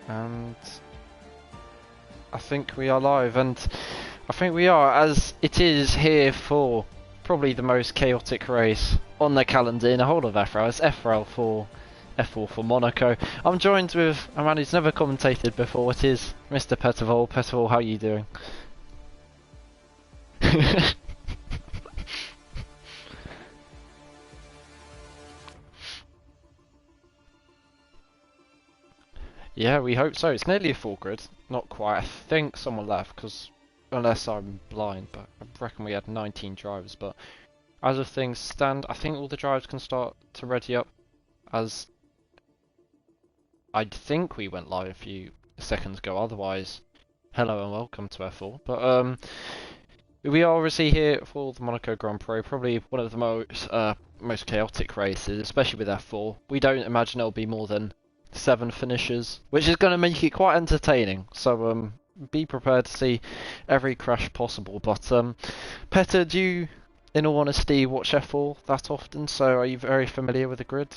And I think we are live, and I think we are, as it is here for probably the most chaotic race on the calendar in the whole of FRL. It's FRL for F4 for Monaco. I'm joined with a man who's never commentated before. It is Mr. Pettervol. Pettervol, how are you doing? Yeah, we hope so. It's nearly a full grid. Not quite. I think someone left, because unless I'm blind, but I reckon we had 19 drivers. But as of things stand, I think all the drivers can start to ready up, as I think we went live a few seconds ago. Otherwise, hello and welcome to F4. But we are obviously here for the Monaco Grand Prix, probably one of the most chaotic races, especially with F4. We don't imagine it'll be more than 7 finishes, which is going to make it quite entertaining. So be prepared to see every crash possible. But Petter, do you, in all honesty, watch F4 that often? So are you very familiar with the grid?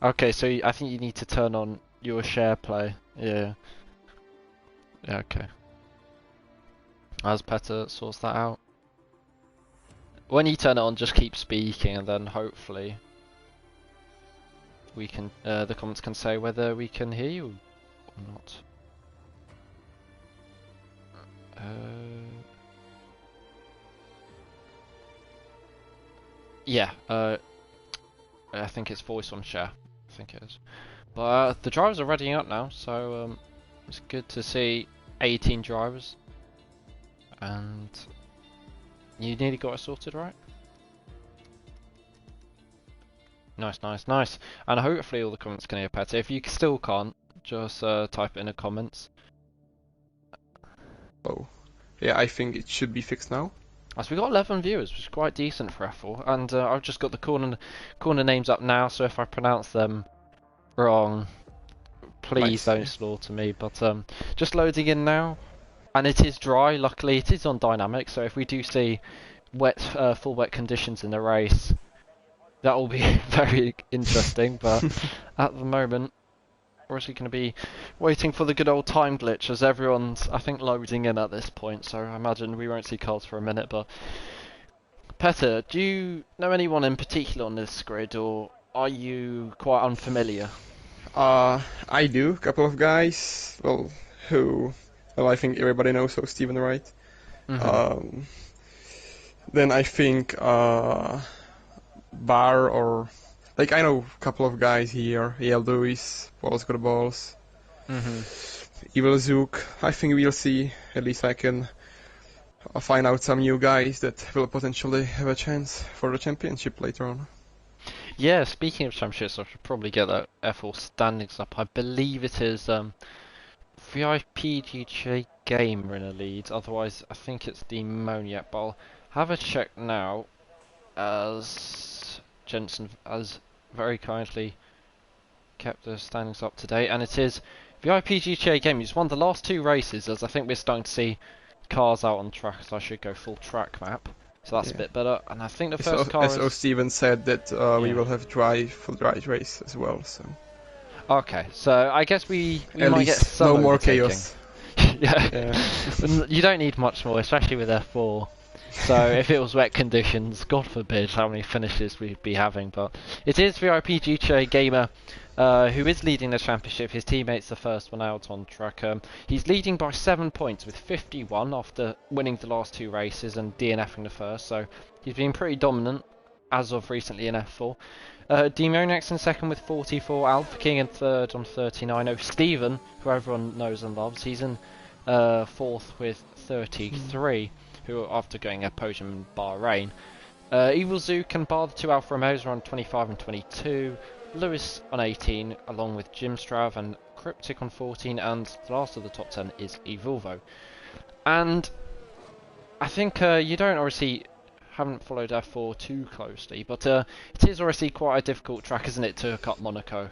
Okay, so I think you need to turn on your share play. Yeah. Yeah. Okay. As Petter sorts that out. When you turn it on, just keep speaking, and then hopefully we can the comments can say whether we can hear you or not. Yeah, I think it's voice on share. I think it is. But the drivers are readying up now, so it's good to see 18 drivers. And you nearly got it sorted, right? Nice, nice, nice. And hopefully all the comments can hear Petter. If you still can't, just type it in the comments. Oh, yeah, I think it should be fixed now. So we got 11 viewers, which is quite decent for F4. And I've just got the corner names up now, so if I pronounce them wrong, please don't slaughter me. But just loading in now, and it is dry. Luckily, it is on dynamic, so if we do see wet, full wet conditions in the race, that will be very interesting. But at the moment, we're actually going to be waiting for the good old time glitch, as everyone's, I think, loading in at this point. So I imagine we won't see cars for a minute. But Petter, do you know anyone in particular on this grid, or are you quite unfamiliar? I do. A couple of guys. Well, I think everybody knows. So Steven Wright. Mm-hmm. Then I think Bar, or like I know a couple of guys here. Yale Lewis, Paul's got balls. Evil Zook. I think we'll see. At least I can find out some new guys that will potentially have a chance for the championship later on. Yeah, speaking of championships, I should probably get that F4 standings up. I believe it is VIPGJ Gamer in a lead. Otherwise, I think it's the Moniac. But I'll have a check now, as Jensen has very kindly kept the standings up to date, and it is VIPGJ Gamer. He's won the last 2 races, as I think we're starting to see cars out on track, so I should go full track map. So that's a bit better, and I think the first car is... Steven said that we will have full drive race as well, so... Okay, so I guess we at might least get some no more overtaking. chaos. Yeah. You don't need much more, especially with F4. So if it was wet conditions, God forbid how many finishes we'd be having. But it is VIPGJ Gamer who is leading the championship. His teammate's the first one out on track. He's leading by 7 points with 51 after winning the last 2 races and DNFing the first. So he's been pretty dominant as of recently in F4. Demoniacs in second with 44. Alpha King in third on 39. Oh, Steven, who everyone knows and loves, he's in fourth with 33. Who after going a podium in Bahrain. Evil Zook and Bar, the 2 Alfa Romeos, are on 25 and 22. Lewis on 18, along with Jim Strav and Cryptic on 14, and the last of the top 10 is Evolvo. And I think you haven't followed F4 too closely, but it is obviously quite a difficult track, isn't it, to cut Monaco?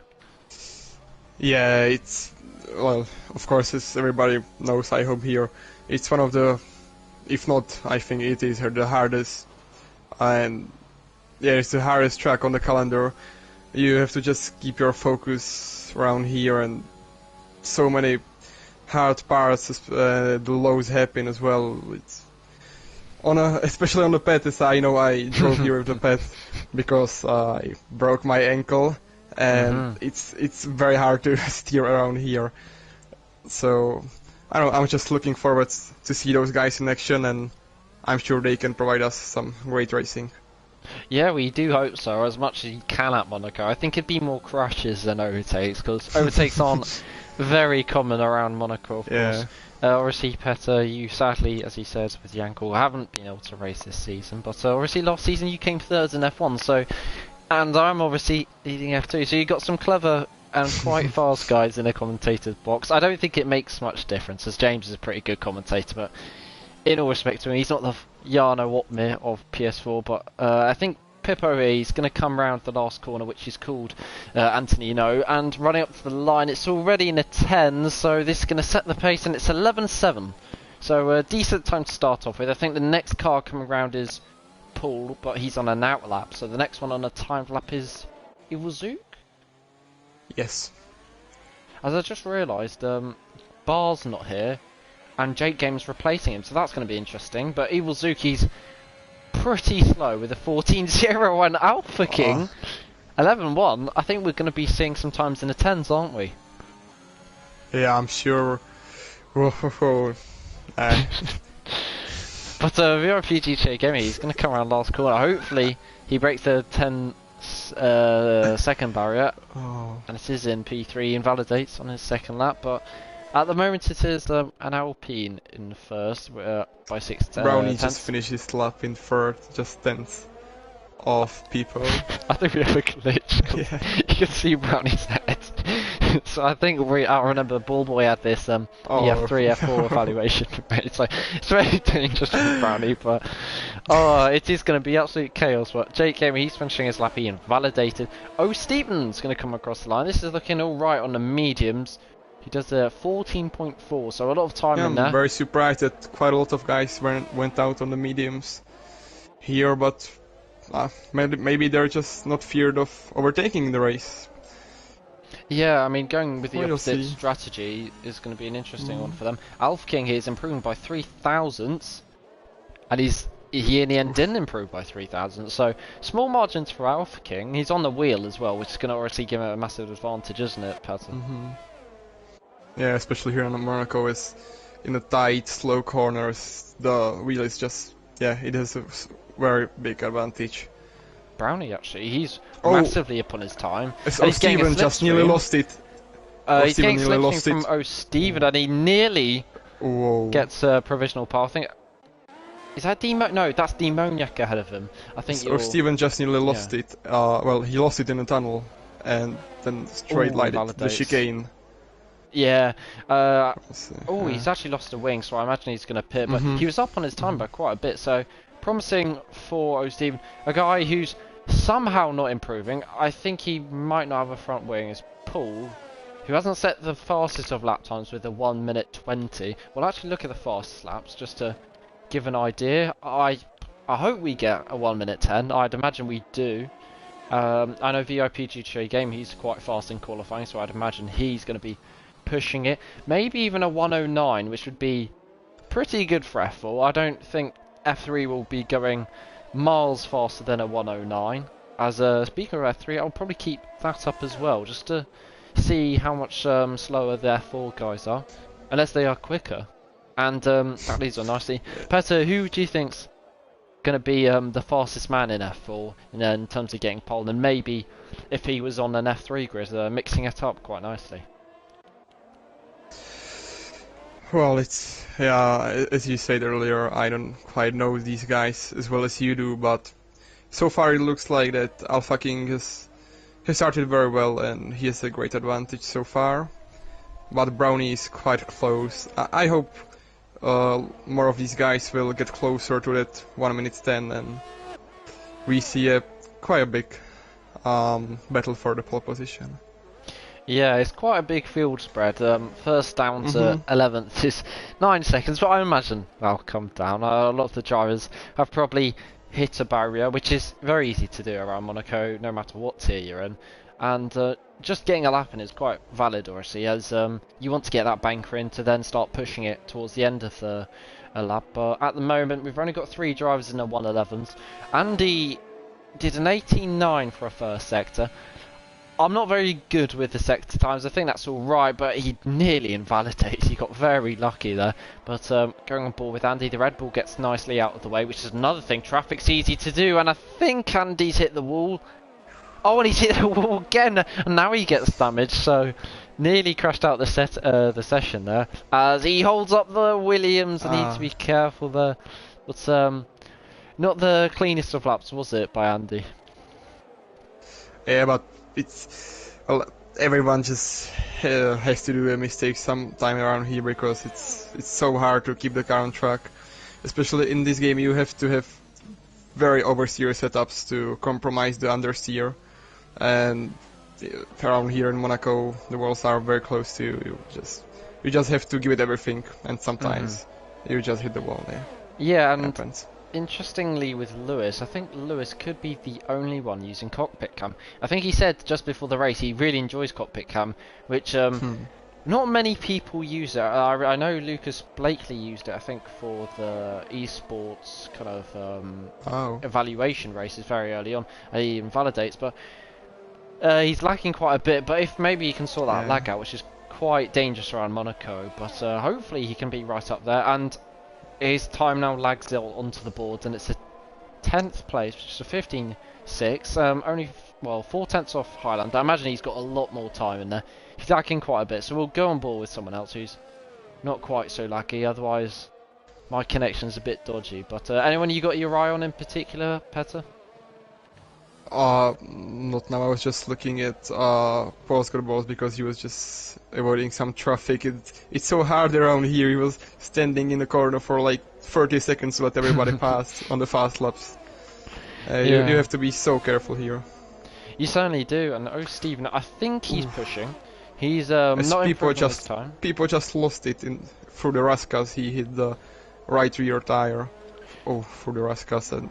Yeah, it's, well, of course, as everybody knows, I hope here, it's one of the, if not, I think it is the hardest, and yeah, it's the hardest track on the calendar. you have to just keep your focus around here, and so many hard parts, the lows happen as well. It's especially on the pet, as I know I drove here with the pet because I broke my ankle, and it's very hard to steer around here. So I don't know, I'm just looking forward to see those guys in action, and I'm sure they can provide us some great racing. Yeah, we do hope so, as much as you can at Monaco. I think it'd be more crashes than overtakes, because overtakes aren't very common around Monaco, of course. Obviously, Petter, you sadly, as you said, with the ankle, haven't been able to race this season, but obviously last season you came third in F1, so, and I'm obviously leading F2, so you got some clever and quite fast guys in the commentator's box. I don't think it makes much difference, as James is a pretty good commentator, but in all respect to him, he's not the Jarno Wotmir of PS4, but I think Pippo is going to come round the last corner, which is called Antonino, and running up to the line, it's already in a 10, so this is going to set the pace, and it's 11.7. So a decent time to start off with. I think the next car coming round is Paul, but he's on an out lap, so the next one on a timed lap is Iwazuk? Yes. As I just realised, Bar's not here, and Jake Games replacing him, so that's going to be interesting. But Iwazuk's pretty slow with a 14.01 Alpha King. 11.1, I think we're going to be seeing some times in the 10s, aren't we? Yeah, I'm sure. But VRPG Gaming, he's going to come around last corner. Hopefully he breaks the 10 second barrier. And it is in P3, invalidates on his second lap, but at the moment it is an Alpine in first by 6 Brownie just finished his lap in third, just 10th off people. I think we have a glitch. Yeah. You can see Brownie's head. So I think I remember Ballboy had this the F3, F4 evaluation. It's like, it's very dangerous for Brownie, but it is going to be absolute chaos. But Jake Gaming, he's finishing his lap, he invalidated. Stephen's going to come across the line. This is looking alright on the mediums. He does a 14.4, so a lot of time in there. I'm very surprised that quite a lot of guys went out on the mediums here, but maybe they're just not feared of overtaking the race. Yeah, I mean, going with the opposite strategy is going to be an interesting one for them. Alpha King here is improving by 3 thousandths, and he in the end didn't improve by 3 thousandths, so small margins for Alpha King. He's on the wheel as well, which is going to obviously give him a massive advantage, isn't it, Patton? Yeah, especially here in Monaco, is in the tight, slow corners, the wheel is just, it has a very big advantage. Brownie, actually, he's massively up on his time. Steven just nearly lost it. He's getting slipstream from Steven, and he nearly gets a provisional pole. I think, is that No, that's Demoniac ahead of him. I think Steven just nearly lost it. Well, he lost it in the tunnel, and then straight lighted the chicane. Yeah. He's actually lost a wing, so I imagine he's going to pit. But he was up on his time by quite a bit, so promising for Steven. A guy who's somehow not improving. I think he might not have a front wing. Is Paul, who hasn't set the fastest of lap times with a 1 minute 20. We'll actually look at the fastest laps just to give an idea. I hope we get a 1 minute 10. I'd imagine we do. I know VIPG Game, he's quite fast in qualifying, so I'd imagine he's going to be pushing it. Maybe even a 109, which would be pretty good for F4. I don't think F3 will be going miles faster than a 109. As a speaker of F3, I'll probably keep that up as well, just to see how much slower the F4 guys are, unless they are quicker. And that leads on nicely. Petter, who do you think's going to be the fastest man in F4 in terms of getting pole? And maybe if he was on an F3 grid, mixing it up quite nicely. Well, it's, as you said earlier, I don't quite know these guys as well as you do, but so far it looks like that Alpha King has started very well and he has a great advantage so far. But Brownie is quite close. I hope more of these guys will get closer to that 1 minute 10 and we see quite a big battle for the pole position. Yeah, it's quite a big field spread. First down to 11th is 9 seconds, but I imagine that'll come down. A lot of the drivers have probably hit a barrier, which is very easy to do around Monaco, no matter what tier you're in. And just getting a lap in is quite valid, obviously, as you want to get that banker in to then start pushing it towards the end of the lap. But at the moment, we've only got 3 drivers in the 111s. Andy did an 18.9 for a first sector. I'm not very good with the sector times. I think that's all right, but he nearly invalidated. He got very lucky there. But going on board with Andy, the Red Bull gets nicely out of the way, which is another thing. Traffic's easy to do, and I think Andy's hit the wall. Oh, and he's hit the wall again, and now he gets damaged. So nearly crashed out the session there, as he holds up the Williams. And need to be careful there. But not the cleanest of laps, was it, by Andy? Yeah, but well, everyone just has to do a mistake sometime around here, because it's so hard to keep the car on track. Especially in this game, you have to have very oversteer setups to compromise the understeer. And around here in Monaco, the walls are very close to you. You just have to give it everything, and sometimes you just hit the wall there. Yeah, and interestingly with Lewis, I think Lewis could be the only one using cockpit cam. I think he said just before the race he really enjoys cockpit cam, which not many people use it. I know Lucas Blakely used it, I think, for the esports kind of evaluation races very early on. He invalidates, but he's lacking quite a bit. But if maybe he can sort that lag out, which is quite dangerous around Monaco, but hopefully he can be right up there. And his time now lags onto the board, and it's a 10th place, which is a 15.6. Only 4 tenths off Highland. I imagine he's got a lot more time in there. He's lacking quite a bit, so we'll go on board with someone else who's not quite so laggy. Otherwise, my connection's a bit dodgy. But anyone you got your eye on in particular, Petter? Not now. I was just looking at Paul's balls because he was just avoiding some traffic. It's so hard around here. He was standing in the corner for like 30 seconds to let everybody pass on the fast laps. You have to be so careful here. You certainly do. And Stephen, I think he's pushing. He's not improving this time. People just lost it through the Rascas. He hit the right rear tire. Through the Rascas, and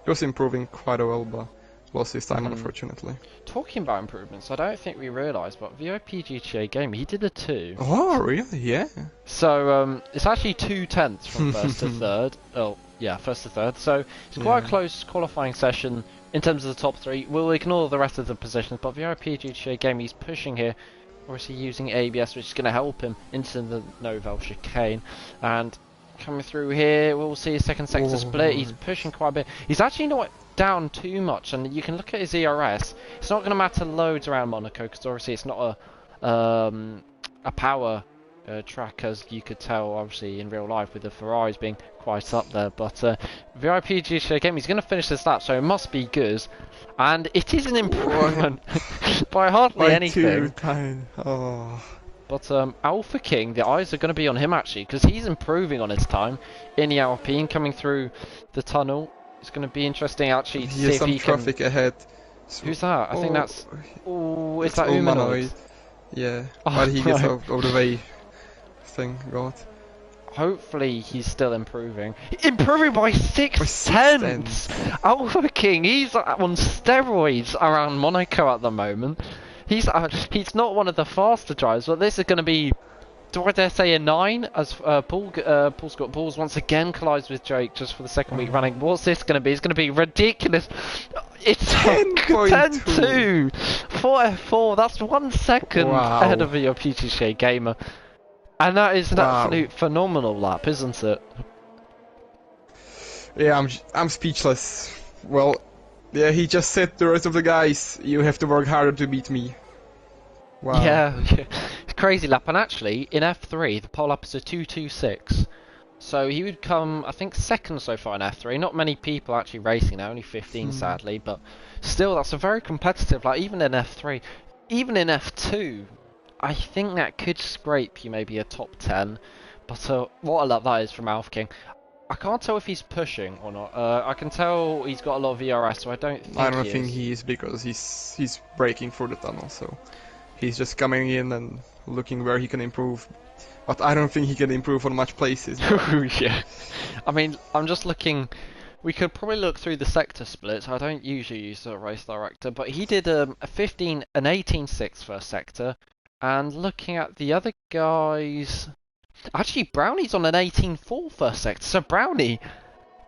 he was improving quite well, but lost his time, unfortunately. Talking about improvements, I don't think we realised, but VIP GTA Gamer, he did a 2. Oh, really? Yeah. So it's actually 2 tenths from first to third. Oh, yeah, first to third. So it's quite a close qualifying session in terms of the top 3. We'll ignore the rest of the positions, but VIP GTA Gamer, he's pushing here. Obviously using ABS, which is going to help him into the Novel chicane. And coming through here, we'll see a second sector split. He's pushing quite a bit. He's actually not down too much, and you can look at his ERS. It's not going to matter loads around Monaco, because obviously it's not a power track, as you could tell obviously in real life with the Ferraris being quite up there. But VIP GTA Game, he's going to finish this lap, so it must be good. And it is an improvement by hardly anything. But Alpha King, the eyes are going to be on him actually, because he's improving on his time in the Alpine coming through the tunnel. It's going to be interesting actually to see if he can... traffic ahead. Who's that? I think that's... Oh, is that Humanoid? Yeah, but he gets out of the way. Thank God. Hopefully he's still improving. Improving by 6 tenths! Alpha King, he's on steroids around Monaco at the moment. He's not one of the faster drivers, but this is going to be, do I dare say, a 9, as Paul Scott Balls once again collides with Drake just for the second week running. What's this going to be? It's going to be ridiculous. It's 10.2 for F4. That's 1 second ahead of your PGA Gamer. And that is an absolute phenomenal lap, isn't it? Yeah, I'm speechless. Well, yeah, he just said to the rest of the guys, you have to work harder to beat me. Wow. Yeah, it's a crazy lap. And actually, in F3, the pole lap is a 2:26. So he would come, I think, second so far in F3. Not many people actually racing now, only 15 sadly. But still, that's a very competitive lap, even in F3. Even in F2, I think that could scrape you maybe a top 10. But what a lap that is from Alpha King. I can't tell if he's pushing or not. I can tell he's got a lot of ERS, so I don't think he is, because he's braking through the tunnel, so he's just coming in and looking where he can improve. But I don't think he can improve on much places. Yeah. I mean, I'm just looking we could probably look through the sector splits. I don't usually use the race director, but he did a 15, an 18.6 first sector. And looking at the other guys, actually Brownie's on an 18.4 first sector. So Brownie,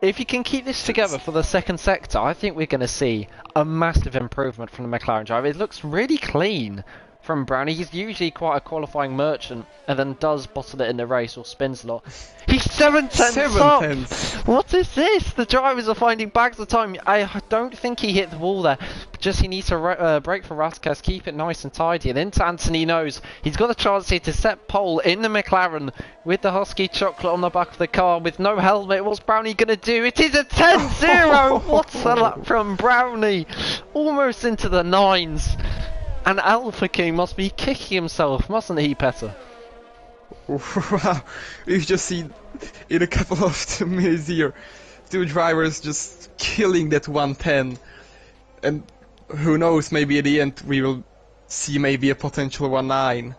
if you can keep this together for the second sector, I think we're going to see a massive improvement from the McLaren driver. It looks really clean from Brownie. He's usually quite a qualifying merchant and then does bottle it in the race or spins a lot. He's 7/10 up! What is this? The drivers are finding bags of time. I don't think he hit the wall there. Just he needs to brake for Raskas, keep it nice and tidy. And into Anthony knows he's got a chance here to set pole in the McLaren with the Husky chocolate on the back of the car with no helmet. What's Brownie going to do? It is a 10-0! What a lap from Brownie! Almost into the nines. And Alpha King must be kicking himself, mustn't he, Petter? Wow, we've just seen in a couple of minutes here, two drivers just killing that 110. And who knows, maybe at the end we will see maybe a potential 1.9.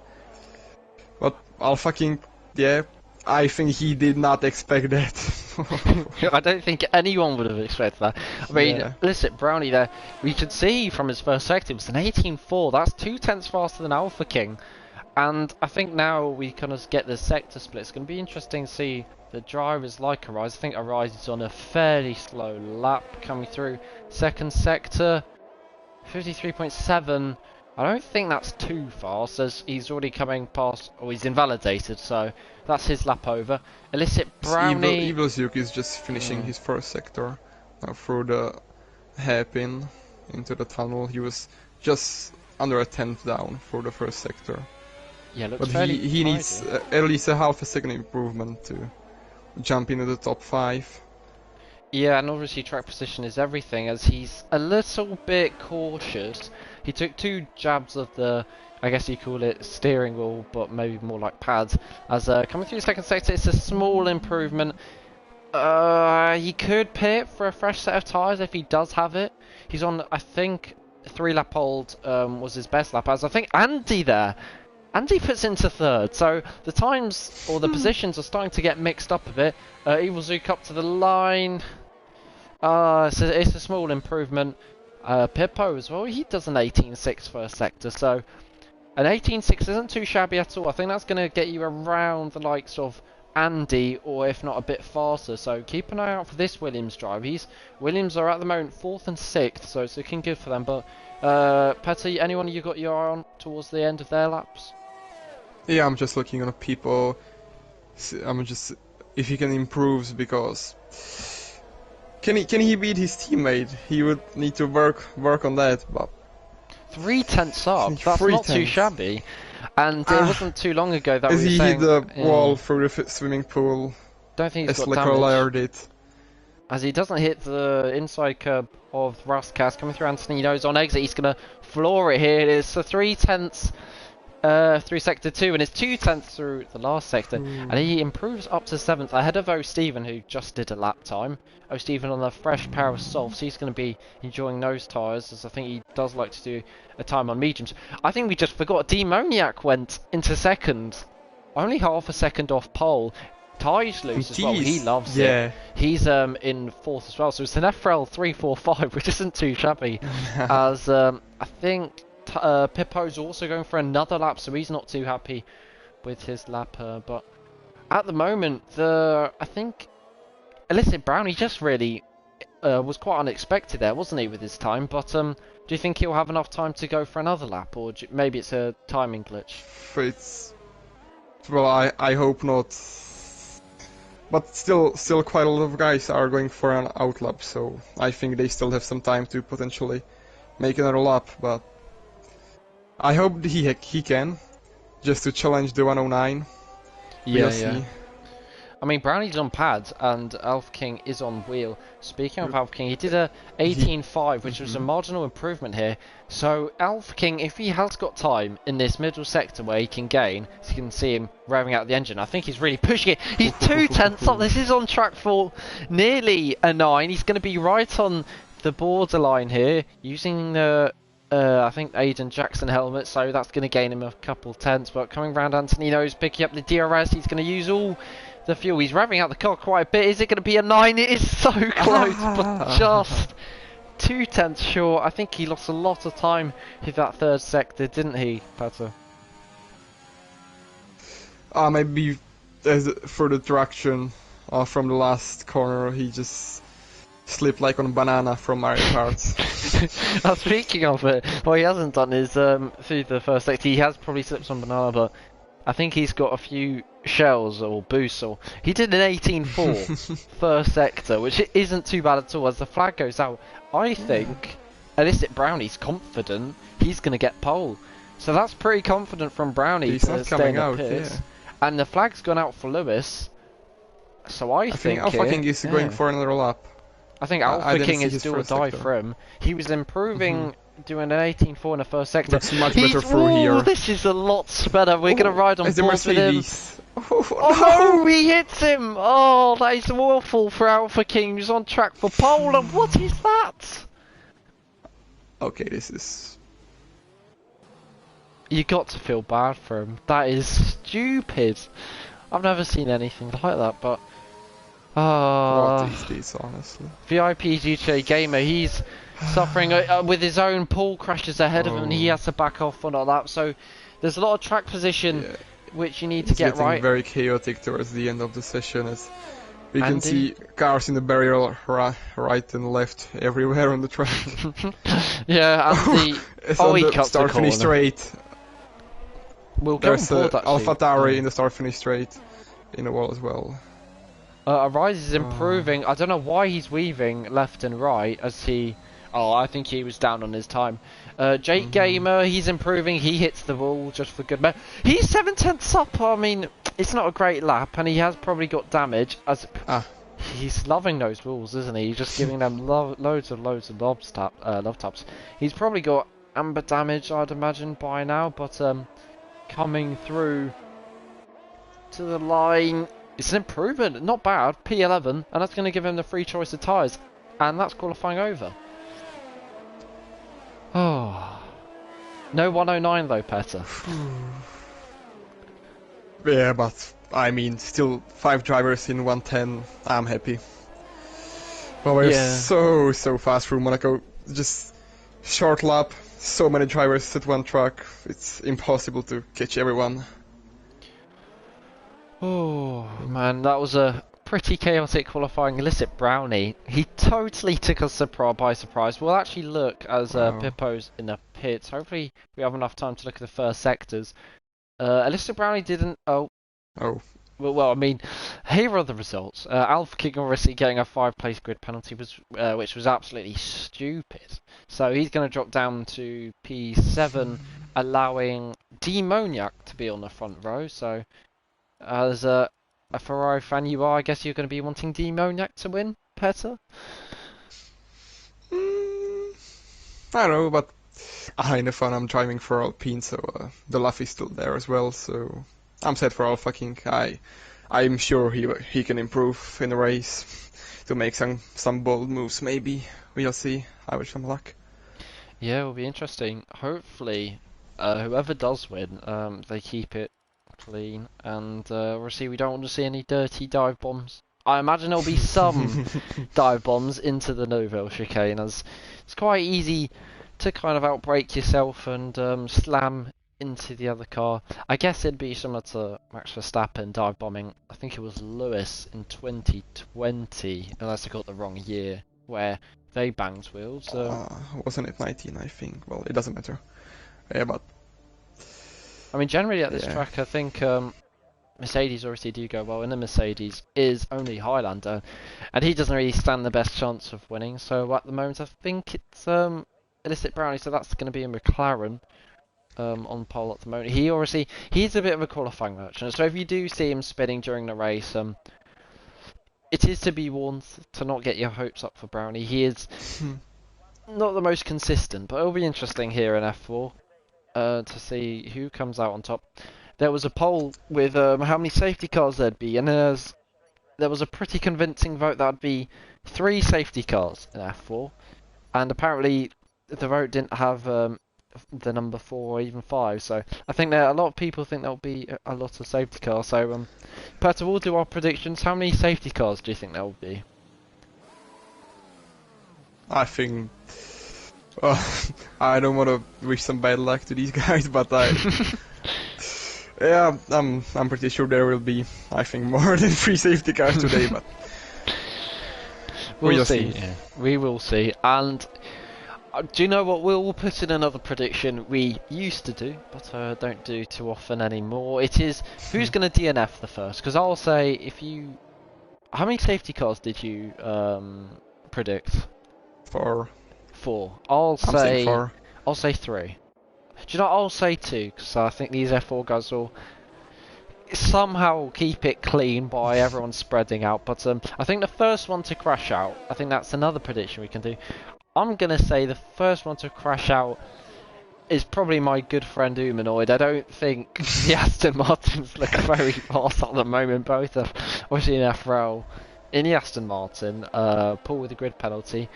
But Alpha King, yeah, I think he did not expect that. I don't think anyone would have expected that. I mean, Yeah. listen, Brownie there, we could see from his first sector, it was an 18.4. That's 2/10 faster than Alpha King. And I think now we kind of get the sector split. It's going to be interesting to see the drivers like Arise. I think Arise is on a fairly slow lap coming through. Second sector, 53.7. I don't think that's too fast, as he's already coming past, or he's invalidated, so that's his lap over. Illicit Brownie. Evil Zuke is just finishing his first sector. Now through the hairpin into the tunnel. He was just under a tenth down for the first sector. Yeah, looks But fairly he needs tidy. at least a half a second improvement to jump into the top 5. Yeah, and obviously track position is everything, as he's a little bit cautious. He took 2 jabs of the, I guess you call it steering wheel, but maybe more like pads. As coming through the second sector, it's a small improvement. He could pit for a fresh set of tyres if he does have it. He's on, I think, 3 lap old was his best lap, as I think Andy there. Andy puts into third, so the times or the positions are starting to get mixed up a bit. Evil Zook up to the line. It's a small improvement. Pippo as well, he does an 18.6 first sector, so an 18.6 isn't too shabby at all. I think that's going to get you around the likes of Andy, or if not a bit faster, so keep an eye out for this Williams drive. Williams are at the moment 4th and 6th, so it's looking good for them, but Petty, anyone you got your eye on towards the end of their laps? Yeah, I'm just looking on people. I'm just if he can improve, because can he beat his teammate? He would need to work on that. But 3/10 up. That's not too shabby. And it wasn't too long ago that we were he saying, hit the wall through the swimming pool. Don't think he's as got damage. Leclerc did. As he doesn't hit the inside curb of Raskas coming through Anthony knows on exit. He's going to floor it here. It's a 3/10 through sector 2, and it's 2/10 through the last sector, and he improves up to 7th ahead of O'Steven, who just did a lap time. O'Steven on a fresh pair of softs. He's going to be enjoying those tyres, as I think he does like to do a time on mediums. I think we just forgot Demoniac went into second, only half a second off pole. Tyres loose as well. He loves it. He's in 4th as well, so it's an FRL 345, which isn't too shabby. As I think Pippo's also going for another lap, so he's not too happy with his lap. But at the moment, I think Illicit Brownie just really was quite unexpected there, wasn't he, with his time? But do you think he'll have enough time to go for another lap, or maybe it's a timing glitch? Well, I hope not. But still quite a lot of guys are going for an outlap, so I think they still have some time to potentially make another lap. But I hope he can, just to challenge the 109. Yeah. I mean, Brownie's on pads and Alpha King is on wheel. Speaking of Alpha King, he did a 18.5, which was a marginal improvement here. So Alpha King, if he has got time in this middle sector where he can gain, so you can see him revving out the engine, I think he's really pushing it. He's 2/10 up. This is on track for nearly a 9. He's going to be right on the borderline here, using the I think Aiden Jackson helmet, so that's going to gain him a couple tenths. But coming round, Anthony knows, picking up the DRS. He's going to use all the fuel. He's revving out the car quite a bit. Is it going to be a 9? It is so close, but just 0.2 short. I think he lost a lot of time with that third sector, didn't he, Petter? Maybe for the traction from the last corner, he just slipped like on a banana from Mario Kart. Speaking of it, what he hasn't done is through the first sector, he has probably slipped on banana, but I think he's got a few shells or boosts. Or he did an 18.4 first sector, which isn't too bad at all. As the flag goes out, I think Illicit Brownie's confident he's going to get pole. So that's pretty confident from Brownie He's to not stay coming in the out, pits. yeah. And the flag's gone out for Lewis. So I think Alpha King is going for another lap. I think Alpha King is do or die sector. for him. He was improving, doing an 18.4 in the first sector. Looks much better through here. This is a lot better. We're going to ride on board with him. Oh, no, he hits him! Oh, that is awful for Alpha King, who's on track for pole. And what is that? Okay, this is... You got to feel bad for him. That is stupid. I've never seen anything like that, but... what is this, honestly? VIP GTA Gamer, he's suffering with his own pool crashes ahead of him, and he has to back off on all that. So there's a lot of track position which you need to get right. It's very chaotic towards the end of the session, as we can see cars in the barrier right and left everywhere on the track. Yeah, and the he cut start finish straight. We'll There's Alpha Tauri in the start finish straight in the wall as well. Arise is improving. I don't know why he's weaving left and right as he... Oh, I think he was down on his time. Jake Gamer, he's improving. He hits the wall just for good measure. He's 7/10 up. I mean, it's not a great lap, and he has probably got damage. As he's loving those walls, isn't he? He's just giving them loads of love taps. He's probably got amber damage, I'd imagine, by now. But coming through to the line... It's an improvement, not bad, P11, and that's going to give him the free choice of tyres, and that's qualifying over. Oh, no 109 though, Petter. Yeah, but I mean, still 5 drivers in 110. I'm happy. Well, we're so fast through Monaco. Just short lap, so many drivers at one track. It's impossible to catch everyone. Oh man, that was a pretty chaotic qualifying. Illicit Brownie, he totally took us by surprise. We'll actually look as Pippo's in the pits. Hopefully we have enough time to look at the first sectors. Illicit Brownie didn't... Well, I mean, here are the results. Alpha King obviously getting a 5-place grid penalty, which was absolutely stupid. So he's going to drop down to P7, allowing Demoniac to be on the front row. So... as a Ferrari fan you are, I guess you're going to be wanting Demoniac to win, Petter? I don't know, but in the fun I'm driving for Alpine, so the laugh is still there as well, so I'm set for Alpha King. I'm sure he can improve in the race to make some bold moves, maybe. We'll see. I wish him luck. Yeah, it will be interesting. Hopefully, whoever does win, they keep it clean, and obviously we don't want to see any dirty dive bombs. I imagine there'll be some dive bombs into the Nouvelle chicane, as it's quite easy to kind of outbrake yourself and slam into the other car. I guess it'd be similar to Max Verstappen dive bombing, I think it was Lewis in 2020, unless I got the wrong year, where they banged wheels. Wasn't it 19, I think? Well, it doesn't matter. Yeah, but I mean, generally at this track, I think Mercedes obviously do go well, and the Mercedes is only Highlander, and he doesn't really stand the best chance of winning. So at the moment, I think it's Illicit Brownie, so that's going to be a McLaren on pole at the moment. He's a bit of a qualifying merchant, so if you do see him spinning during the race, it is to be warned to not get your hopes up for Brownie. He is not the most consistent, but it'll be interesting here in F4. To see who comes out on top. There was a poll with how many safety cars there'd be, and there was a pretty convincing vote that would be 3 safety cars in F4, and apparently the vote didn't have the number 4 or even 5. So I think that a lot of people think there'll be a lot of safety cars. So Peter, we'll do our predictions. How many safety cars do you think there will be? I think. I don't want to wish some bad luck to these guys, but yeah, I'm pretty sure there will be, I think, more than 3 safety cars today, but we'll see. Yeah, we will see. And do you know what? We'll put in another prediction we used to do, but don't do too often anymore. It is who's going to DNF the first? Because I'll say if you. How many safety cars did you predict? 4. 4. I'll I'm saying 4. I'll say 3. Do you know what? I'll say 2 because I think these F4 guys will somehow keep it clean by everyone spreading out. But I think the first one to crash out. I think that's another prediction we can do. I'm gonna say the first one to crash out is probably my good friend Humanoid. I don't think the Aston Martins look very fast at the moment. Both are obviously in FRL. In the Aston Martin, Paul with a grid penalty.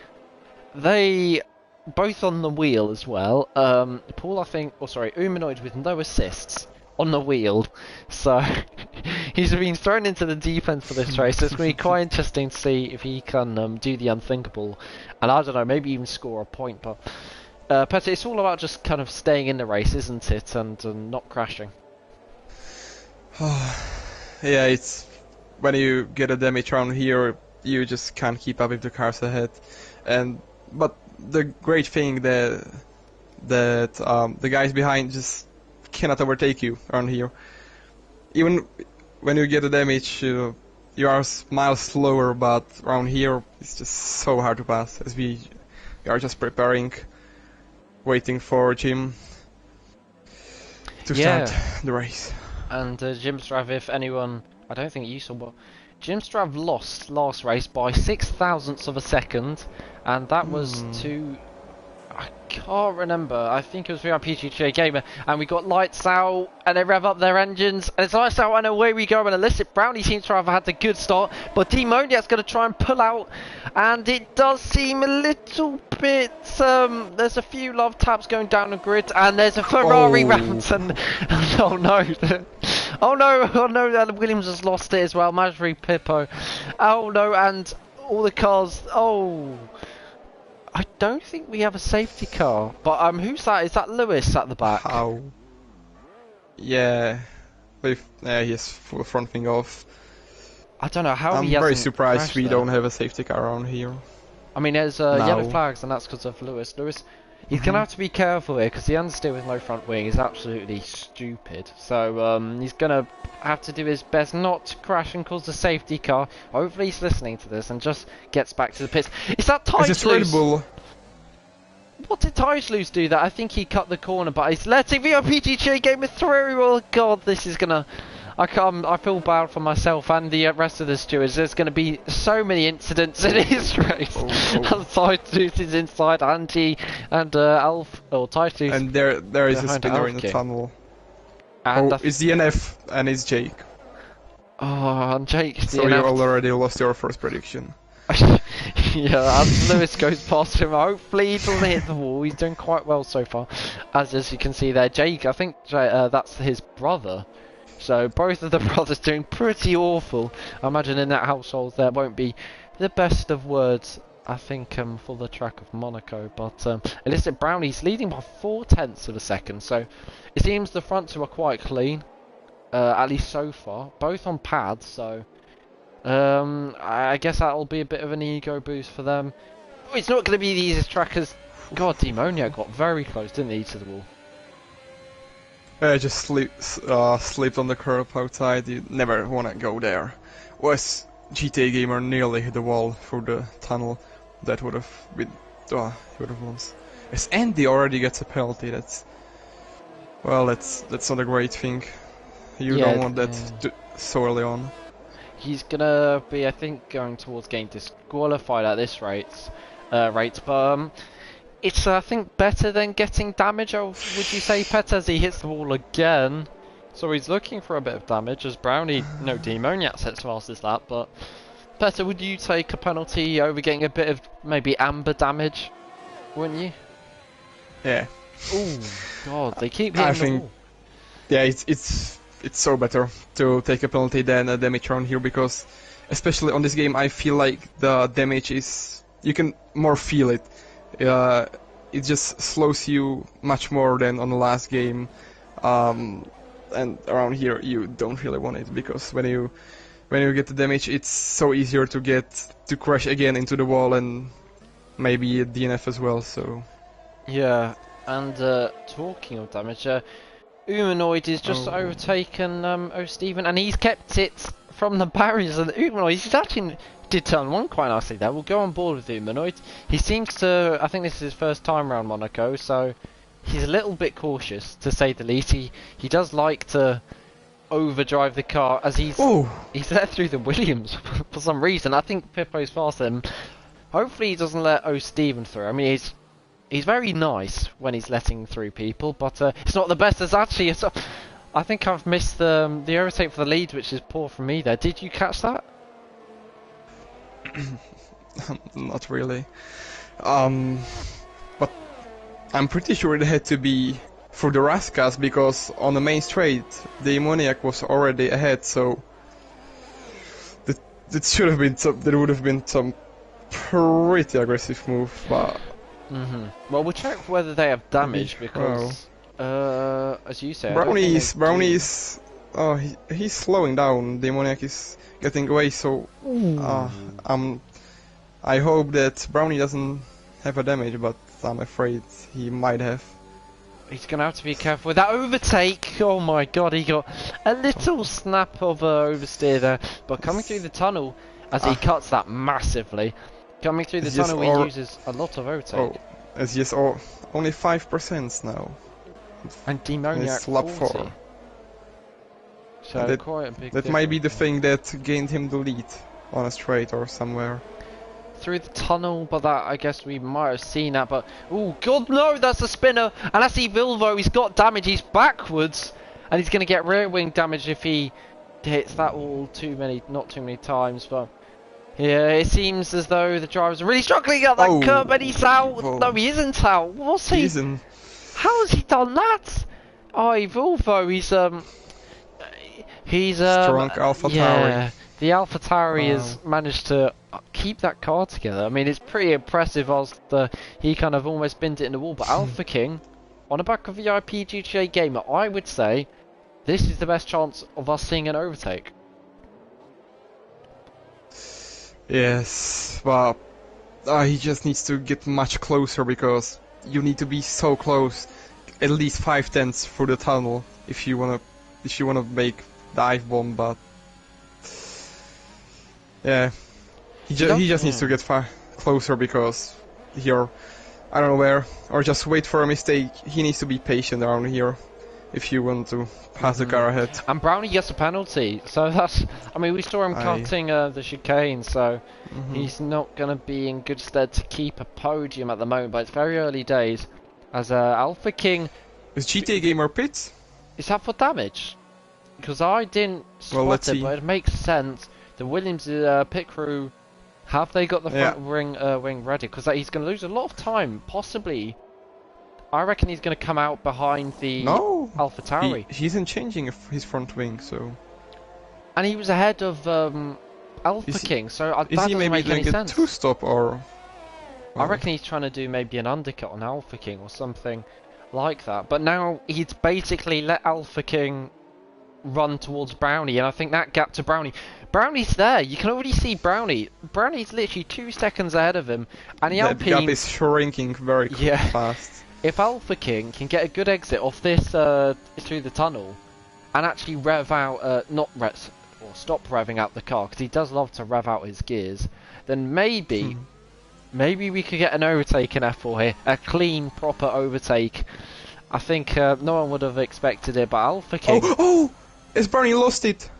They both on the wheel as well. Paul, I think, Humanoid with no assists on the wheel. So he's been thrown into the deep end for this race. It's going to be quite interesting to see if he can do the unthinkable. And I don't know, maybe even score a point. But Peter, it's all about just kind of staying in the race, isn't it? And not crashing. Yeah, it's when you get a damage around here, you just can't keep up with the cars ahead. But the great thing that the guys behind just cannot overtake you around here. Even when you get a damage, you are miles slower, but around here it's just so hard to pass, as we are just preparing, waiting for Jim to start the race. And Jim Strav, if anyone, I don't think you saw, but Jim Strav lost last race by 0.06 of a second, and that was to, I can't remember, I think it was VRPGJ Gamer, and we got lights out, and they rev up their engines, and it's lights out, and away we go, and Illicit Brownie seems to have had a good start, but Demoniac's going to try and pull out, and it does seem a little bit, there's a few love taps going down the grid, and there's a Ferrari round, and, oh no, oh no, Williams has lost it as well, Masri Pippo, oh no, and all the cars, I don't think we have a safety car, but who's that? Is that Lewis at the back? How? Yeah, he's full front wing off. I don't know how I'm he hasn't very surprised we there. don't have a safety car around here. I mean, there's yellow flags, and that's because of Lewis. He's gonna have to be careful here because the understeer with no front wing is absolutely stupid. So he's gonna have to do his best not to crash and cause a safety car. Hopefully he's listening to this and just gets back to the pits. Is that Red? What did Tightloose do that? I think he cut the corner, but he's letting VRPGJ Gamer through. Oh god, this is gonna. I feel bad for myself and the rest of the stewards. There's going to be so many incidents in his race. And Tightloose is inside, Andy and Alf or Tightloose. And there is a spinner in the tunnel. And it's DNF and it's Jake. Oh, and Jake's so DNF. You already lost your first prediction. Yeah, as Lewis goes past him, hopefully he doesn't hit the wall. He's doing quite well so far, as you can see there. Jake, I think that's his brother. So both of the brothers doing pretty awful. I imagine in that household there won't be the best of words, I think, for the track of Monaco. But Illicit Brownie's leading by 0.4 of a second. So it seems the front two are quite clean, at least so far. Both on pads, so I guess that'll be a bit of an ego boost for them. It's not going to be the easiest track as... God, Demonia got very close, didn't he, to the wall? I just slipped on the curb outside. You never want to go there. Was GTA Gamer nearly hit the wall through the tunnel? That would have been... he would have lost. As Andy already gets a penalty, that's... Well, that's not a great thing. You don't want that so early on. He's gonna be, I think, going towards getting disqualified at this rate, but it's, I think, better than getting damage, or would you say, Pet, as he hits the wall again? So he's looking for a bit of damage, as Brownie, no Demoniac hits fast as that, but Petter, would you take a penalty over getting a bit of, maybe, amber damage, wouldn't you? Yeah, Oh God, they keep I hitting the think, wall. yeah, it's so better to take a penalty than a damage around here because, especially on this game, I feel like the damage is you can more feel it. It just slows you much more than on the last game, and around here you don't really want it because when you get the damage, it's so easier to get to crash again into the wall and maybe a DNF as well. So Yeah, and talking of damage, Humanoid is just overtaken O'Steven, and he's kept it from the barriers of the Humanoid. He's actually did turn one quite nicely there. We'll go on board with Humanoid. He seems to, I think this is his first time around Monaco, so he's a little bit cautious, to say the least. He does like to overdrive the car as he's let through the Williams for some reason. I think Pippo's faster than him. Hopefully he doesn't let O'Steven through. I mean, he's very nice when he's letting through people, but it's not the best. There's actually I think I've missed the overtake for the lead, which is poor from me there. Did you catch that? not really. But I'm pretty sure it had to be for the Rascas because on the main straight, the Demoniac was already ahead, so that should have been there would have been some pretty aggressive move, but. Well, we'll check whether they have damage because, as you say, Brownie is. Oh, he's slowing down. Demoniac is getting away, so I hope that Brownie doesn't have a damage, but I'm afraid he might have. He's gonna have to be careful with that overtake. Oh my God, he got a little snap of oversteer there, but coming through the tunnel as he cuts that massively. Coming through the tunnel, he uses a lot of overtake. Oh, it's just only 5% now. And Demoniac it's lap 40. 4. So quite a big that might be the thing that gained him the lead on a straight or somewhere. Through the tunnel, but that I guess we might have seen that. But oh God, no! That's a spinner, and I see Vilvo. He's got damage. He's backwards, and he's going to get rear wing damage if he hits that wall not too many times. But yeah, it seems as though the drivers are really struggling at that curb, and he's out. Whoa. No, he isn't out. What's he? Isn't. How has he done that? Oh, Vilvo. He's strong Alpha Tauri. The Alpha Tauri has managed to keep that car together. I mean, it's pretty impressive as he kind of almost binned it in the wall. But Alpha King, on the back of VIP GTA Gamer, I would say this is the best chance of us seeing an overtake. Yes, but he just needs to get much closer because you need to be so close, at least 5/10 through the tunnel if you wanna make dive bomb. But yeah, he just needs to get far closer because here, I don't know where, or just wait for a mistake. He needs to be patient around here if you want to pass the car ahead. And Brownie gets a penalty, so that's. I mean, we saw him cutting the chicane, so he's not going to be in good stead to keep a podium at the moment. But it's very early days. As Alpha King. Is GTA Gamer pits? Is that for damage? Because I didn't spot it, but it makes sense. The Williams pit crew, have they got the front wing ready? Because he's going to lose a lot of time, possibly. I reckon he's going to come out behind the Alpha Tauri. He isn't changing his front wing, so. And he was ahead of Alpha King, so that doesn't make any sense. Is he maybe two-stop or? I reckon he's trying to do maybe an undercut on Alpha King or something like that. But now he's basically let Alpha King run towards Brownie, and I think that gap to Brownie's there. You can already see Brownie's literally 2 seconds ahead of him, and the Alpine gap is shrinking very fast. If Alpha King can get a good exit off this through the tunnel, and actually rev out, stop revving out the car, because he does love to rev out his gears, then maybe we could get an overtake in F4 here, a clean, proper overtake. I think no one would have expected it, but Alpha King. Has Brownie lost it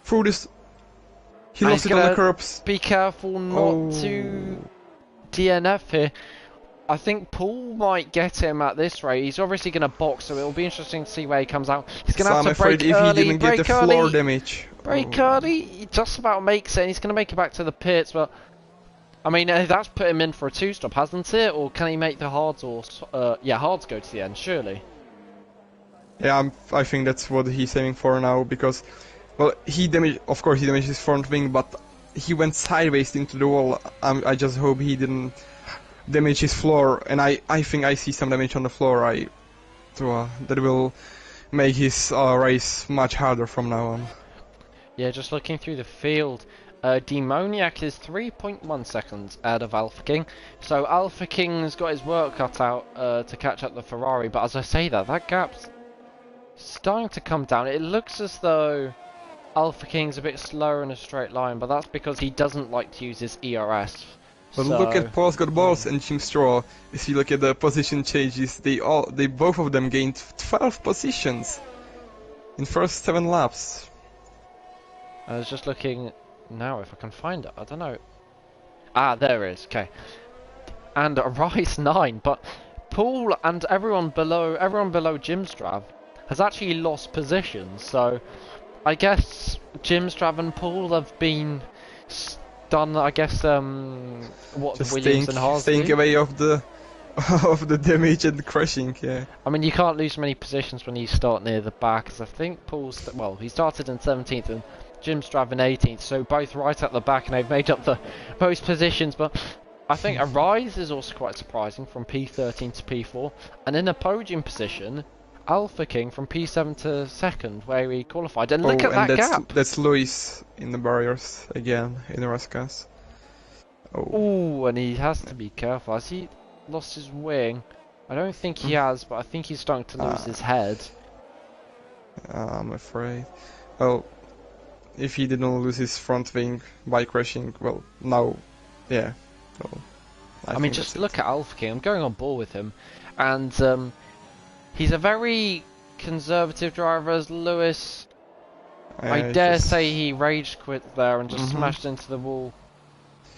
through this? He lost it on the curbs. Be careful not to DNF here. I think Paul might get him at this rate. He's obviously going to box, so it'll be interesting to see where he comes out. He's going to have to break early. If he didn't get the floor damage. Break early. He just about makes it, and he's going to make it back to the pits, but I mean, that's put him in for a 2-stop, hasn't it? Or can he make the hards or yeah, hards go to the end? Surely. Yeah, I think that's what he's aiming for now because, well, of course he damaged his front wing, but he went sideways into the wall. I just hope he didn't damage his floor, and I think I see some damage on the floor. That will make his race much harder from now on. Yeah, just looking through the field, Demoniac is 3.1 seconds ahead of Alpha King. So Alpha King's got his work cut out to catch up the Ferrari, but as I say that gap's starting to come down. It looks as though Alpha King's a bit slower in a straight line, but that's because he doesn't like to use his ERS. But look at Paul's got balls and Jim Straw. If you look at the position changes, they both of them gained 12 positions in first 7 laps. I was just looking now if I can find it. I don't know. Ah, there it is. Okay. And Rice 9, but Paul and everyone below Jimstrav has actually lost positions. So I guess Jimstrav and Paul have been done. I guess what just Williams and Haas staying do. away of the of the damage and crashing. Yeah. I mean, you can't lose many positions when you start near the back. As I think Paul's he started in 17th and Jimstrav in 18th, so both right at the back, and they've made up the most positions. But I think a rise is also quite surprising from P13 to P4, and in a podium position, Alpha King from P7 to 2nd, where he qualified. And look at that gap. That's Luis in the barriers again in Raskas. Oh, and he has to be careful. Has he lost his wing? I don't think he has, but I think he's starting to lose his head. I'm afraid. Well, if he didn't lose his front wing by crashing, well, now, yeah. Well, I mean, just look at Alpha King. I'm going on board with him, and he's a very conservative driver as Lewis. I dare say he rage quit there and just smashed into the wall.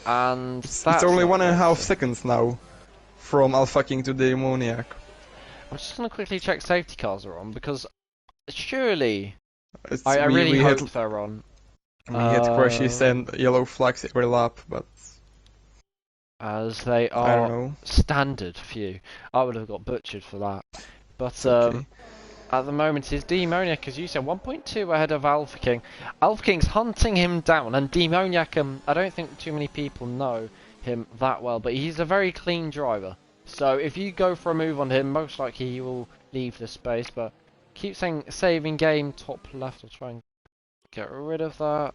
And it's only 1.5 seconds now from Alpha King to the Demoniac. I'm just going to quickly check safety cars are on, because surely I really hope they're on. We had crashes and yellow flags every lap, but as they are I don't know. Standard few. I would have got butchered for that. But okay. At the moment, his Demoniac, as you said, 1.2 ahead of Alpha King. Alpha King's hunting him down, and Demoniac, I don't think too many people know him that well, but he's a very clean driver. So if you go for a move on him, most likely he will leave the space. But keep saying saving game, top left. I'll try and get rid of that.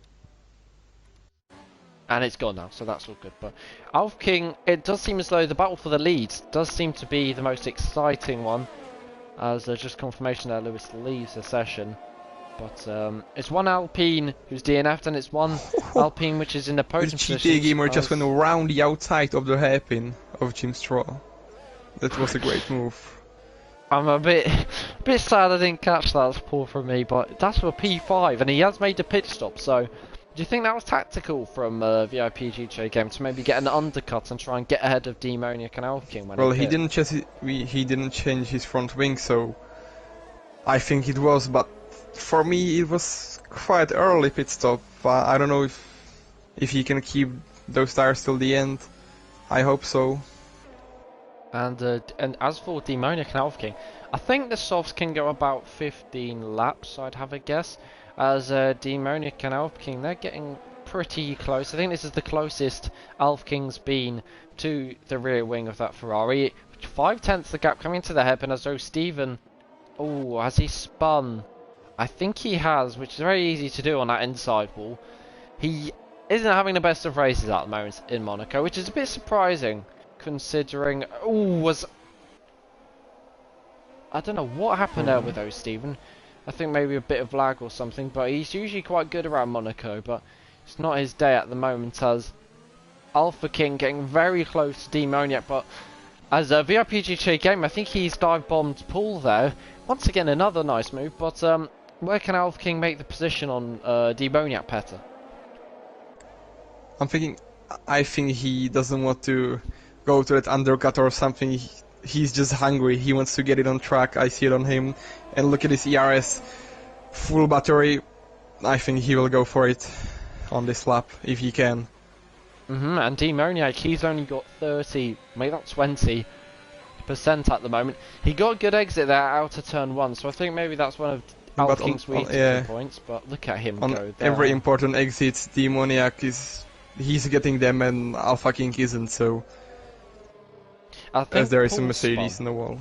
And it's gone now, so that's all good. But Alpha King, it does seem as though the battle for the leads does seem to be the most exciting one. As there's just confirmation that Lewis leaves the session. But it's one Alpine who's DNF'd, and it's one Alpine which is in the podium position. The GTA gamer just went around the outside of the hairpin of Jim Straw. That was a great move. I'm a bit sad I didn't catch that. That's poor from me, but that's for P5, and he has made a pit stop. So, do you think that was tactical from VIP GTA game to maybe get an undercut and try and get ahead of Demoniac and Alpha King? Well, he didn't change his front wing, so I think it was. But for me, it was quite early pit stop. I don't know if he can keep those tires till the end. I hope so. And as for Demoniac and Alpha King, I think the softs can go about 15 laps, I'd have a guess. As Demoniac and Alpha King, they're getting pretty close. I think this is the closest Alpha King's been to the rear wing of that Ferrari. 5/10 the gap coming to the hairpin, as though Steven... Oh, has he spun? I think he has, which is very easy to do on that inside wall. He isn't having the best of races at the moment in Monaco, which is a bit surprising. Considering, I don't know what happened there with those, Stephen. I think maybe a bit of lag or something, but he's usually quite good around Monaco, but it's not his day at the moment, as Alpha King getting very close to Demoniac, but as a VIP GTA game, I think he's dive bombed Paul there. Once again, another nice move, but where can Alpha King make the position on Demoniac better? I think he doesn't want to go to that undercut or something. He's just hungry. He wants to get it on track. I see it on him. And look at his ERS, full battery. I think he will go for it on this lap if he can. And Demoniac, he's only got 30, maybe not 20% at the moment. He got a good exit there out of turn 1, so I think maybe that's one of Alpha King's weak points, but look at him on go there. Every important exit, Demoniac he's getting them and Alpha King isn't, so... As there is a Mercedes in the wall.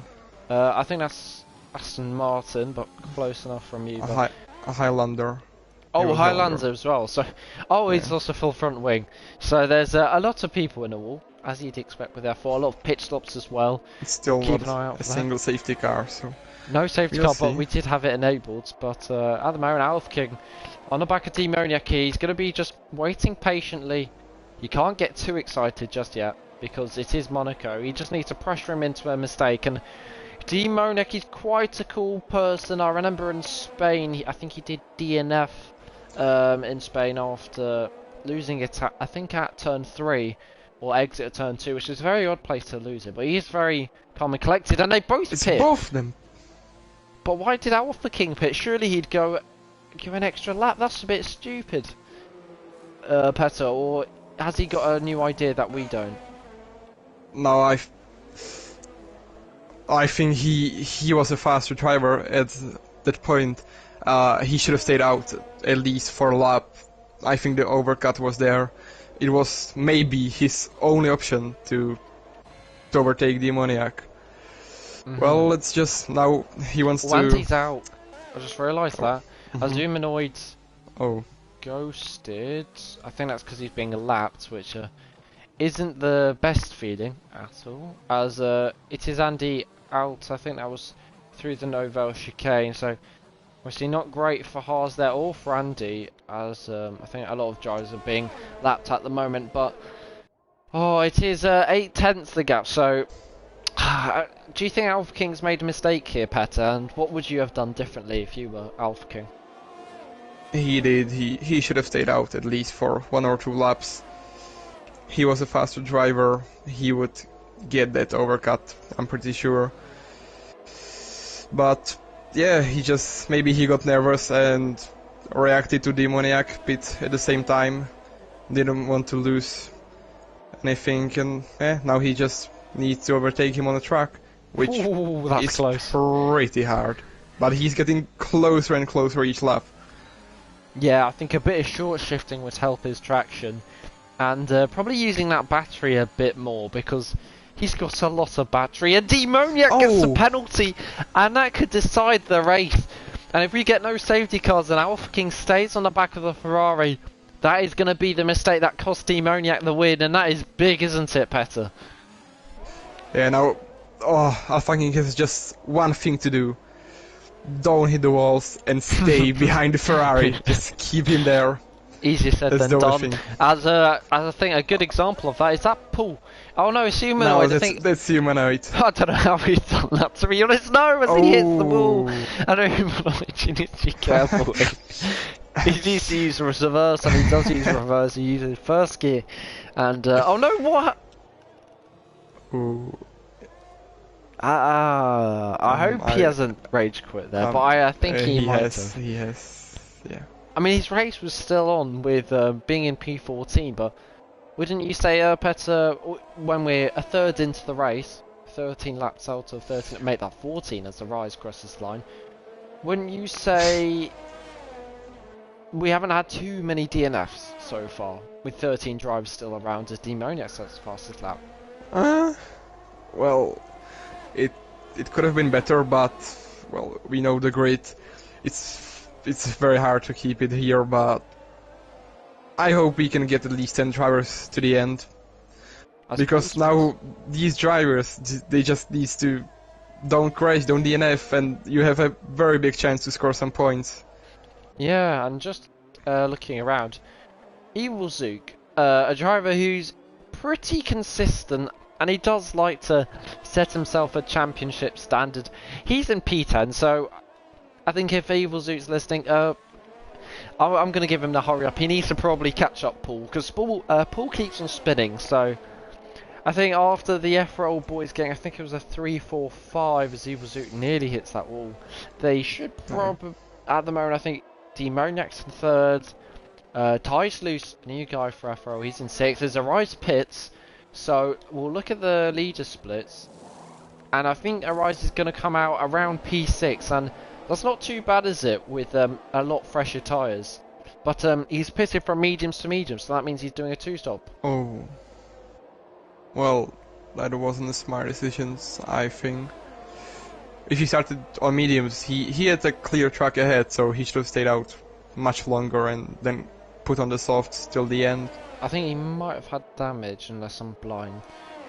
I think that's Aston Martin, but close enough from you. A Highlander. Oh, Highlander as well. So, he's also full front wing. So there's a lot of people in the wall, as you'd expect with F4. A lot of pit stops as well. It's still not a single safety car, so... No safety car, but we did have it enabled. But at the moment, Alpha King on the back of Demoniac, he's going to be just waiting patiently. You can't get too excited just yet, because it is Monaco. You just need to pressure him into a mistake. And Demoniac is quite a cool person. I remember in Spain, I think he did DNF in Spain after losing it, I think at turn 3 or exit at turn 2, which is a very odd place to lose it. But he's very calm and collected, and they both pit. Both of them. But why did Alpha King pit? Surely he'd go give an extra lap. That's a bit stupid, Petter. Or has he got a new idea that we don't? No, I think he was a faster driver at that point. He should have stayed out at least for a lap. I think the overcut was there. It was maybe his only option to overtake Demoniac. Well, let's just now he wants to. Wandy's out. I just realised that. Azuminoid's ghosted. I think that's because he's being lapped, which isn't the best feeling at all. As it is Andy out. I think that was through the Novell chicane. So obviously not great for Haas there or for Andy, as I think a lot of drivers are being lapped at the moment. But it is 8/10 the gap. So. Do you think Alpha King's made a mistake here, Petter? And what would you have done differently if you were Alpha King? He did. He should have stayed out at least for 1 or 2 laps. He was a faster driver. He would get that overcut, I'm pretty sure. But yeah, maybe he got nervous and reacted to Demoniac pit at the same time. Didn't want to lose anything, and now he just needs to overtake him on the track, which is close. Pretty hard. But he's getting closer and closer each lap. Yeah, I think a bit of short shifting would help his traction, and probably using that battery a bit more, because he's got a lot of battery, and Demoniac gets a penalty, and that could decide the race. And if we get no safety cars and Alpha King stays on the back of the Ferrari, that is going to be the mistake that cost Demoniac the win, and that is big, isn't it, Petter? Yeah, now, Alpha King has just one thing to do. Don't hit the walls and stay behind the Ferrari. Just keep him there. Easier said than done. As I think a good example of that is that Paul. Oh no, it's Humanoid. No, that's Humanoid. I don't know how he's done that, to be honest. No, as he hits the wall. I know Humanoid, you need to be careful. He needs to use reverse, and he does use reverse. He uses first gear. And, oh no, what? Ooh. I hope he hasn't rage quit there, but I think he might have. He has, yeah. I mean, his race was still on with being in P14, but wouldn't you say, Petter, when we're a third into the race, 13 laps out of 13, make that 14 as the rise crosses the line, wouldn't you say we haven't had too many DNFs so far, with 13 drivers still around as Demoniac sets fastest lap? Well, it could have been better, but well, we know the grid. It's very hard to keep it here, but I hope we can get at least 10 drivers to the end. Because now these drivers, they just need to don't crash, don't DNF, and you have a very big chance to score some points. Yeah, and just looking around, Evil Zook, a driver who's pretty consistent, and he does like to set himself a championship standard. He's in P10, so I think if Evil Zook's listening, I'm going to give him the hurry up. He needs to probably catch up Paul, because Paul keeps on spinning, so I think after the FRL boys getting, I think it was a 3-4-5 as Evil Zook nearly hits that wall, they should probably, at the moment, I think Demoniac's in third, Ty's loose, new guy for FRL, he's in 6th. There's a Arise Pits, so we'll look at the leader splits. And I think Arise is going to come out around P6, and that's not too bad, is it, with a lot fresher tyres. But he's pitted from mediums to mediums, so that means he's doing a 2-stop. Oh. Well, that wasn't a smart decision, I think. If he started on mediums, he had a clear track ahead, so he should have stayed out much longer and then put on the softs till the end. I think he might have had damage, unless I'm blind.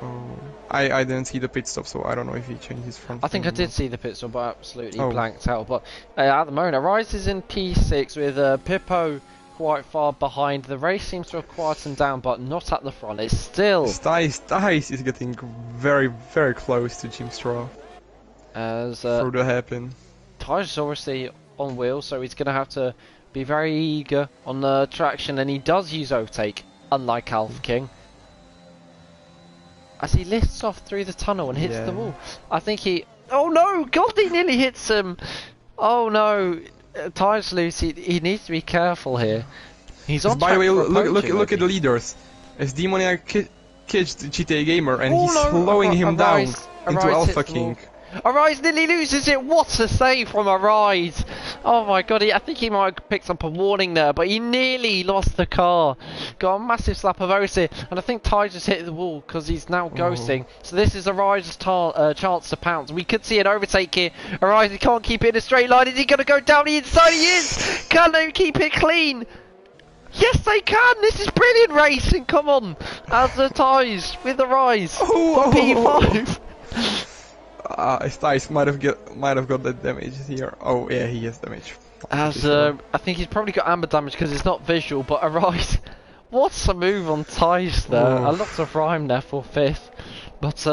Oh, I didn't see the pit stop, so I don't know if he changed his front. I think I did see the pit stop, but absolutely blanked out. But at the moment, Arise is in P6 with Pippo quite far behind. The race seems to have quietened down, but not at the front. It's still... Stice is getting very, very close to Jim Straw. As through the hairpin. Ty's obviously on wheels, so he's going to have to be very eager on the traction, and he does use overtake, unlike Alf King. As he lifts off through the tunnel and hits the wall. I think he... Oh no! God, he nearly hits him! Oh no! Ty's loose. He needs to be careful here. He's on By the way, look at the leaders. As Demoniac catched GTA Gamer and he's slowing him down into Alpha King. Arise nearly loses it. What a save from Arise! Oh my god, I think he might have picked up a warning there, but he nearly lost the car. Got a massive slap of OC, and I think Ty just hit the wall because he's now ghosting. So this is Arise's chance to pounce. We could see an overtake here. Arise, he can't keep it in a straight line. Is he going to go down the inside? He is! Can they keep it clean? Yes, they can! This is brilliant racing, come on! As the Ties with Arise for P5. Stice might have got that damage here. Oh yeah, he has damage. As I think he's probably got amber damage because it's not visual. But Arise, what's a move on Ties there? A lot of rhyme there for 5th. But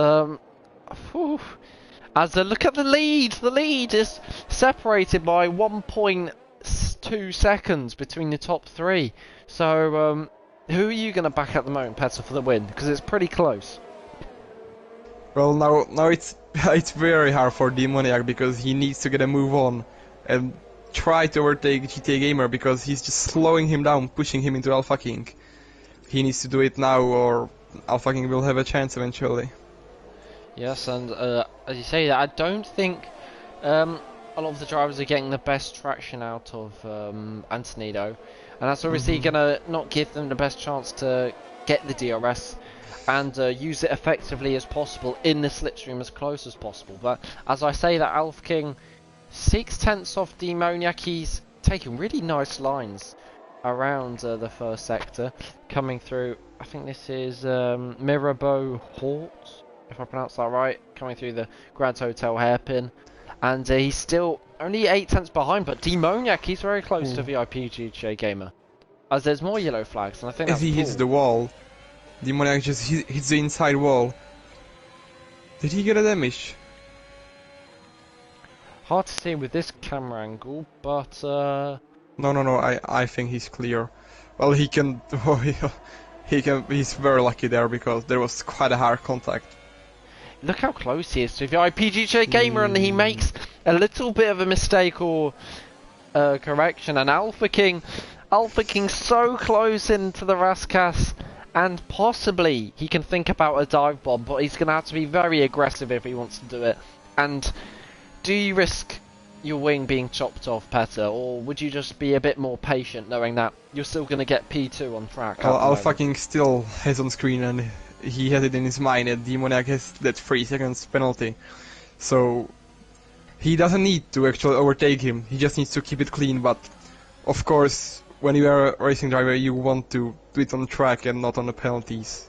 as look at the lead. The lead is separated by 1.2 seconds between the top 3. So who are you going to back at the moment, Petter, for the win? Because it's pretty close. Well, now it's very hard for Demoniac because he needs to get a move on and try to overtake GTA Gamer because he's just slowing him down, pushing him into Alpha King. He needs to do it now or Alpha King will have a chance eventually. Yes, and as you say that, I don't think a lot of the drivers are getting the best traction out of Antonino, and that's obviously gonna not give them the best chance to get the DRS and use it effectively as possible in the slipstream as close as possible. But as I say that, Alf King 6/10 off Demoniac. He's taking really nice lines around the first sector, coming through. I think this is Mirabeau Hort, if I pronounce that right, coming through the Grand Hotel hairpin, and he's still only 8/10 behind. But Demoniac, he's very close to VIP GTA Gamer, as there's more yellow flags, and I think as he hits the wall. Demoniac just hits the inside wall. Did he get a damage? Hard to see with this camera angle, but No, I think he's clear. Well, he can... he's very lucky there because there was quite a hard contact. Look how close he is to VIP GTA Gamer, and he makes a little bit of a mistake or correction, and Alpha King so close into the Raskas. And possibly he can think about a dive bomb, but he's going to have to be very aggressive if he wants to do it. And do you risk your wing being chopped off, Petter, or would you just be a bit more patient knowing that you're still going to get P2 on track? Well, Alpha King still has on screen and he has it in his mind that Demoniac has that 3 seconds penalty. So he doesn't need to actually overtake him, he just needs to keep it clean, but of course when you are a racing driver you want to do it on the track and not on the penalties.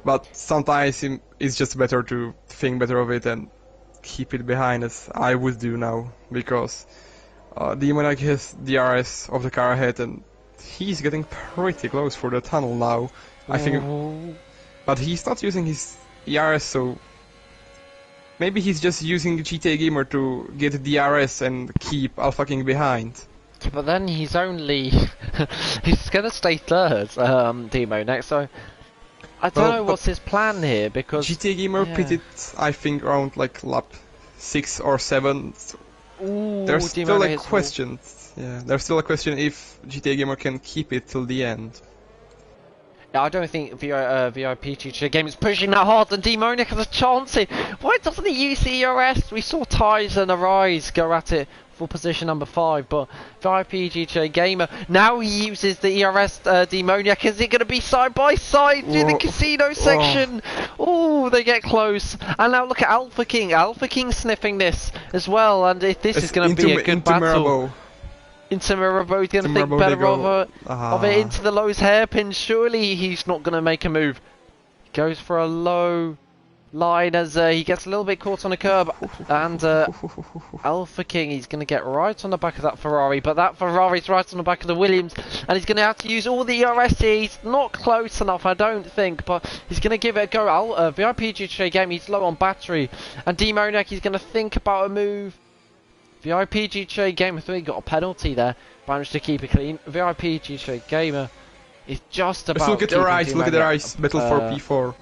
But sometimes it's just better to think better of it and keep it behind, as I would do now, because Demoniac has DRS of the car ahead and he's getting pretty close for the tunnel now, I think. But he's not using his ERS, so maybe he's just using GTA Gamer to get DRS and keep Alpha King behind. But then he's only... he's going to stay 3rd, Demoniac, so... I don't know what's his plan here, because... GTA Gamer pitted, I think, around like lap 6 or 7, Ooh, There's Di still Maria a hits the question. Yeah, there's still a question if GTA Gamer can keep it till the end. Yeah, I don't think VIP Teacher Game is pushing that hard, and Demonic has a chance here. Why doesn't he use the ERS? We saw Ties and Arise go at it for position number 5, but VIP GTA Gamer, now he uses the ERS Demoniac. Is it going to be side by side through the casino section? Oh, they get close. And now look at Alpha King. Alpha King sniffing this as well, and if this is going to be a good battle. Into Mirabeau, he's going to think better of it into the Lowe's hairpin. Surely he's not going to make a move. He goes for a low line as he gets a little bit caught on a curb. And Alpha King, he's going to get right on the back of that Ferrari. But that Ferrari's right on the back of the Williams. And he's going to have to use all the ERS. He's not close enough, I don't think. But he's going to give it a go. VIP GTA Game, he's low on battery. And Demoniac, he's going to think about a move. VIP GTA Gamer 3 got a penalty there, managed to keep it clean. VIP GTA Gamer is just about. Look at their eyes, look at their eyes. Battle for P4.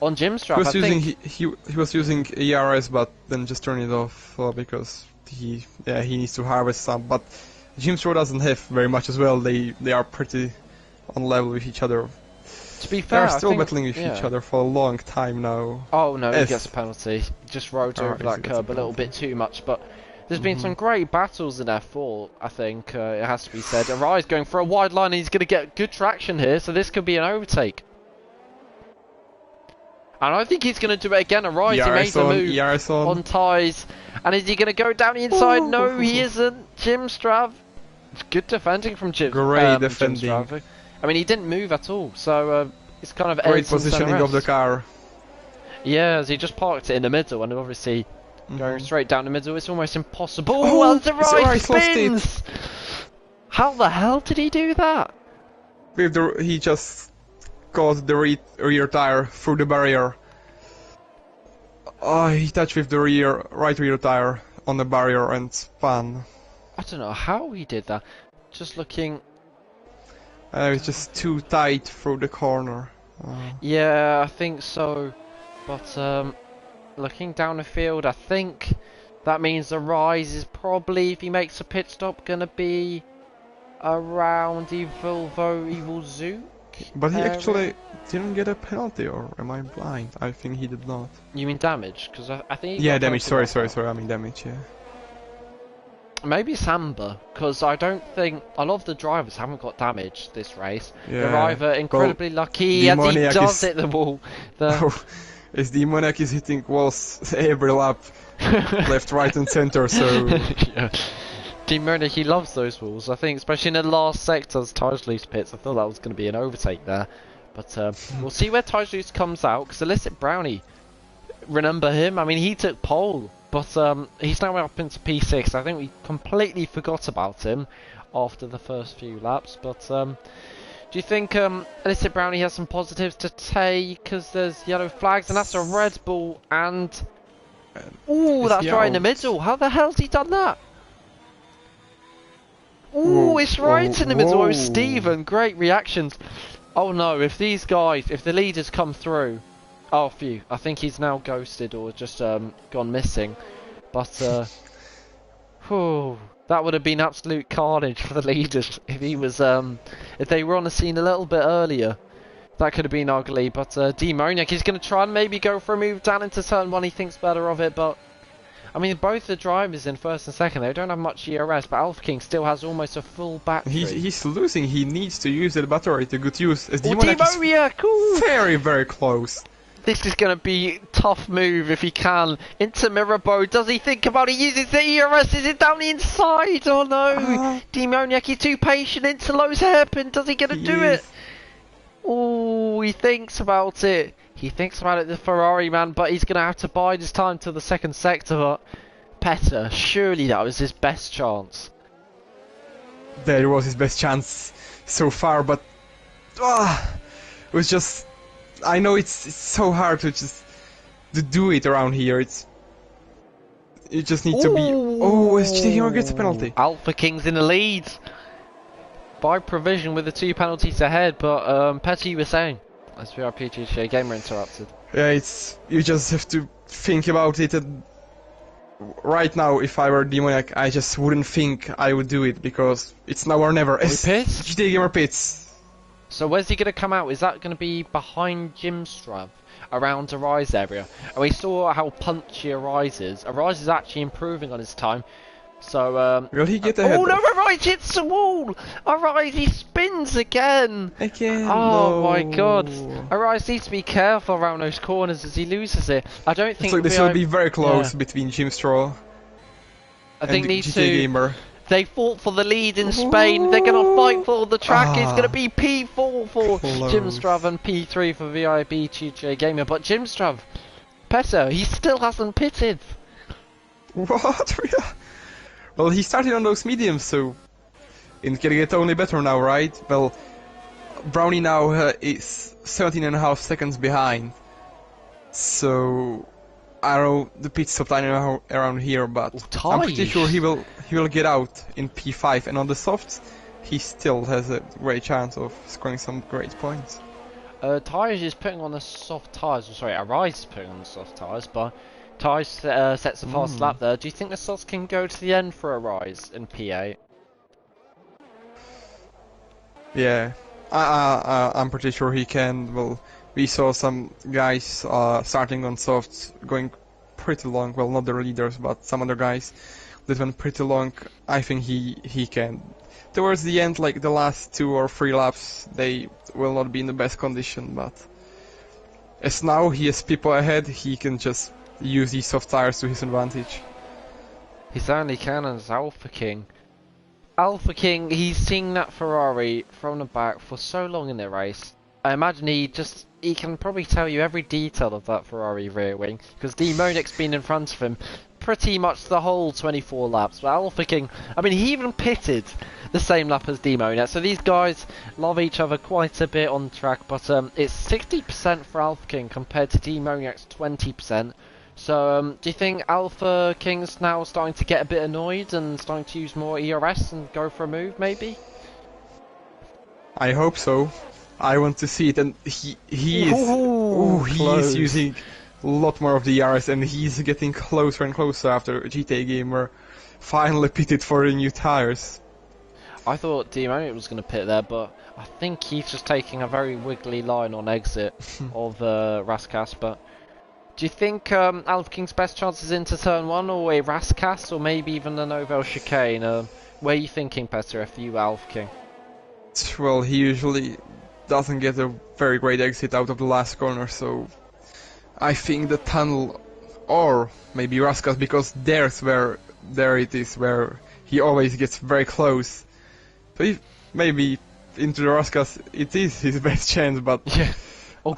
On Jim's strap, he was using ERS, but then just turned it off because he needs to harvest some. But Jim's doesn't have very much as well. They are pretty on level with each other. To be fair, they're still battling with each other for a long time now. Oh no, he gets a penalty. Just rode over that curb a little bit too much, but. There's been some great battles in F4, I think, it has to be said. Arise going for a wide line, and he's going to get good traction here, so this could be an overtake. And I think he's going to do it again. Arise, he made the move on Ties. And is he going to go down the inside? No, he isn't. Jim Strav. Good defending from Jim. Great defending. Strav. I mean, he didn't move at all, so it's kind of great positioning of the car. Yeah, as he just parked it in the middle, and obviously... Going straight down the middle, it's almost impossible. Oh, the right spins! How the hell did he do that? He just got the rear tire through the barrier. Oh, he touched with the right rear tire on the barrier and spun. I don't know how he did that. Just looking... it's just too tight through the corner. Yeah, I think so. But, looking down the field, I think that means the Rise is probably, if he makes a pit stop, going to be around Evil Zook. But he actually didn't get a penalty, or am I blind? I think he did not. You mean damage? Because I think. Yeah, damage. Sorry. I mean damage. Yeah. Maybe it's Amber, because I don't think a lot of the drivers haven't got damage this race. Yeah. They're either incredibly lucky as he does hit the wall. As the Monaco is hitting walls every lap, left, right and center, so... Yeah. Demonic, he loves those walls. I think, especially in the last sectors, Ties Loose pits, I thought that was going to be an overtake there. But we'll see where Ties Loose comes out, because Illicit Brownie, remember him? I mean, he took pole, but he's now up into P6. I think we completely forgot about him after the first few laps, but... do you think Illicit Brownie has some positives to take? Because there's yellow flags, and that's a Red Bull, and... Ooh, that's right in the middle. How the hell's he done that? Ooh, it's right in the middle. Oh, Steven, great reactions. Oh no, if these guys, if the leaders come through... Oh, phew. I think he's now ghosted or just gone missing. But, whew... That would have been absolute carnage for the leaders if he was, if they were on the scene a little bit earlier. That could have been ugly, but Demoniac, he's going to try and maybe go for a move down into turn 1, he thinks better of it, but... I mean, both the drivers in first and second, they don't have much ERS, but Alpha King still has almost a full battery. He's losing, he needs to use that battery to good use, as Demoniac is cool. very, very close. This is going to be a tough move if he can. Into Mirabeau. Does he think about it? Uses the ERS. Is it down the inside? Oh no. Demoniac, he's too patient. Into Lowe's hairpin. Does he get to do it? Oh, he thinks about it. He thinks about it, the Ferrari man, but he's going to have to bide his time till the second sector. But Petter, surely that was his best chance. There was his best chance so far, but it was just... I know it's so hard to do it around here. You just need to be... Oh, SGT gets a penalty. Alpha King's in the lead by provision with the 2 penalties ahead, but Petty was saying as VIP GTA Gamer interrupted. Yeah, you just have to think about it and right now, if I were Demoniac, I just wouldn't think I would do it because it's now or never. Are we pissed? GTA Gamer pits. So where's he going to come out? Is that going to be behind Jimstrav, around Arise area? And we saw how punchy Arise is. Arise is actually improving on his time. So, Will he get ahead? Oh no, Arise hits the wall! Arise, he spins again! Again, Oh no. my god. Arise needs to be careful around those corners as he loses it. I don't think... So this will be very close between Jimstraw I think and needs GTA to... Gamer. They fought for the lead in Spain. They're going to fight for the track. It's going to be P4 for Jimstrav and P3 for VIB GTA Gamer. But Jimstrav, Pesso, he still hasn't pitted. What? Well, he started on those mediums, so it can get only better now, right? Well, Brownie now is 17.5 seconds behind. So I don't know the pit stop time around here, but I'm pretty sure he will get out in P5, and on the softs he still has a great chance of scoring some great points. Tyres is putting on the soft tyres. Sorry, Arise is putting on the soft tyres, but Tyres sets a fast lap there. Do you think the softs can go to the end for Arise in P8? Yeah, I'm pretty sure he can. Well, we saw some guys starting on softs going pretty long. Well, not the leaders, but some other guys that went pretty long. I think he can. Towards the end, like the last 2 or 3 laps, they will not be in the best condition. But as now he has people ahead, he can just use these soft tires to his advantage. He certainly can, as Alpha King. Alpha King, he's seen that Ferrari from the back for so long in the race. I imagine he can probably tell you every detail of that Ferrari rear wing, because Demonic's been in front of him pretty much the whole 24 laps. But Alpha King, I mean, he even pitted the same lap as Demonic, so these guys love each other quite a bit on track, but it's 60% for Alpha King compared to Demonic's 20%. So, do you think Alpha King's now starting to get a bit annoyed and starting to use more ERS and go for a move, maybe? I hope so. I want to see it, and he is using a lot more of the ERS, and he's getting closer and closer after GTA Gamer finally pitted for the new tires. I thought Demonic was going to pit there, but I think he's just taking a very wiggly line on exit of Raskas, but... Do you think Alpha King's best chance is into turn 1 or a Raskas or maybe even a Novel chicane? Where are you thinking, Petter, if you Alpha King? Well, he usually doesn't get a very great exit out of the last corner, so I think the tunnel or maybe Raskas, because there it is where he always gets very close. So if maybe into the Raskas it is his best chance, but yeah.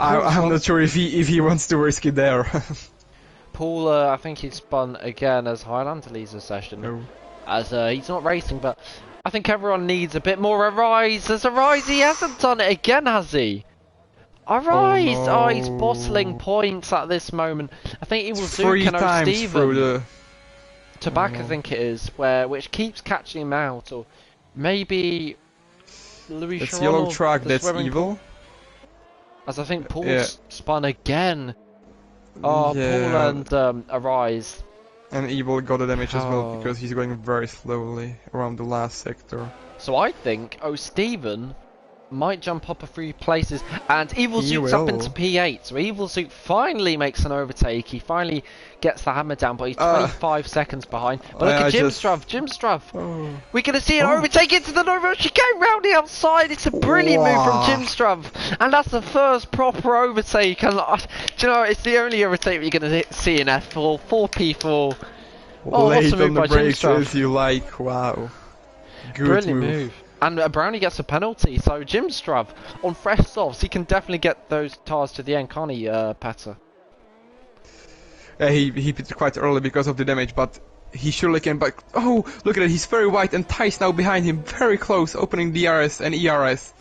I'm not sure if he wants to risk it there. Paul, I think he spun again as Highlander leads the session. No. As he's not racing, but I think everyone needs a bit more Arise. As Arise, he hasn't done it again, has he? Arise! Oh, no. He's bottling points at this moment. I think he will Three Zucano times Steven. through the... To back, I think it is, which keeps catching him out, or maybe Louis It's Chiron yellow or track, the that's swimming evil. pool. As I think Paul's spun again. Oh, Yeah. Paul and Arise. And Evil got the damage as well Oh. because he's going very slowly around the last sector. So I think Steven might jump up a few places, and Evil He Zook's up will. into P8. So Evil Zook finally makes an overtake. He finally gets the hammer down, but he's 25 seconds behind. But look at Jimstrav. Oh. We're going to see an overtake into the Novo chicane round the outside. It's a brilliant move from Jimstrav. And that's the first proper overtake. And do you know, it's the only overtake you're going to see in F4, 4P4. Oh, Late what's a move on the by brakes Jimstrav? as you like, wow. Good Brilliant move. move. And Brownie gets a penalty, so Jimstrav on fresh softs, he can definitely get those tires to the end, can't he, Petter? He pitted quite early because of the damage, but he surely came back. Oh, look at it, he's very wide, and Ty's now behind him, very close, opening DRS and ERS.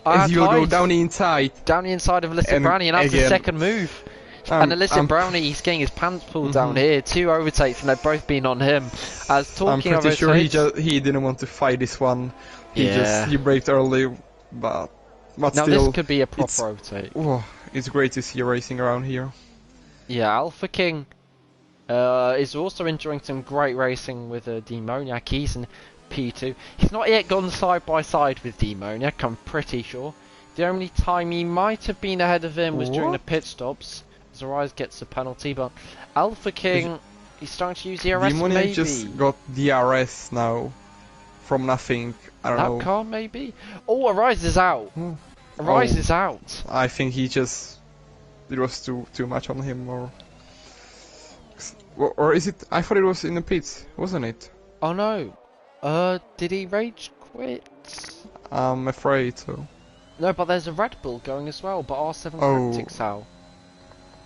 As you'll go down the inside. Down the inside of Illicit And Brownie, and that's the again, second move. And Illicit Brownie, he's getting his pants pulled down here. 2 overtakes, and they've both been on him. As talking I'm pretty sure he he didn't want to fight this one. Yeah. He braked early, but now still. this could be a proper overtake. Oh, it's great to see you racing around here. Yeah, Alpha King. is also enjoying some great racing with Demoniac. He's in P2. He's not yet gone side by side with Demoniac, I'm pretty sure. The only time he might have been ahead of him was during the pit stops. Zarise gets a penalty, but Alpha King, he's starting to use DRS. Demoniac maybe. just got DRS now from nothing. I don't know. That car maybe? Oh, Arise is out. Arise is out. I think he just... It was too much on him, or is it? I thought it was in the pits, wasn't it? Oh no. Did he rage quit? I'm afraid so. No, but there's a Red Bull going as well, but R7 Tactics out.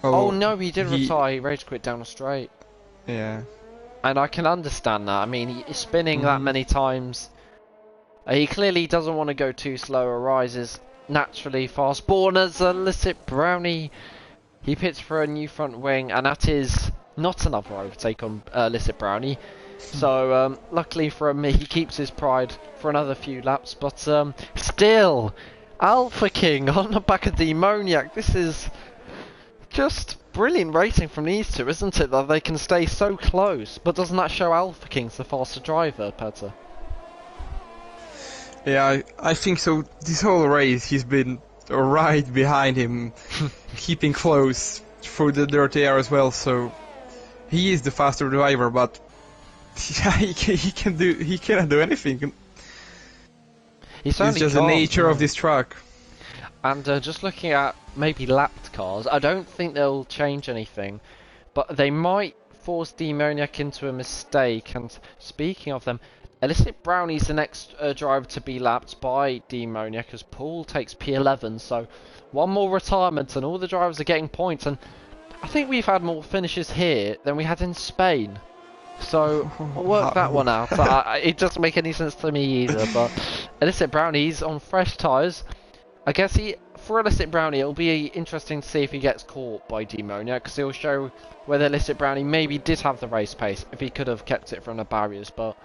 Oh no, he did retire, he rage quit down a straight. Yeah. And I can understand that. I mean, he's spinning that many times. He clearly doesn't want to go too slow. Arises naturally fast. Born as a Illicit Brownie. He pits for a new front wing, and that is not another overtake on Illicit Brownie. So, luckily for him, he keeps his pride for another few laps. But still, Alpha King on the back of Demoniac. This is just brilliant racing from these two, isn't it? That they can stay so close. But doesn't that show Alpha King's the faster driver, Petter? Yeah, I think so. This whole race, he's been right behind him, keeping close through the dirty air as well. So he is the faster driver, but yeah, he cannot do anything. It's just the nature of this track. And just looking at maybe lapped cars, I don't think they'll change anything, but they might force Demoniac into a mistake. And speaking of them, Illicit Brownie's the next driver to be lapped by Demoniac, as Paul takes P11, so one more retirement and all the drivers are getting points. And I think we've had more finishes here than we had in Spain, so I'll work that one out. It doesn't make any sense to me either, but Illicit Brownie's on fresh tyres. I guess for Illicit Brownie it'll be interesting to see if he gets caught by Demoniac, because it'll show whether Illicit Brownie maybe did have the race pace, if he could have kept it from the barriers. But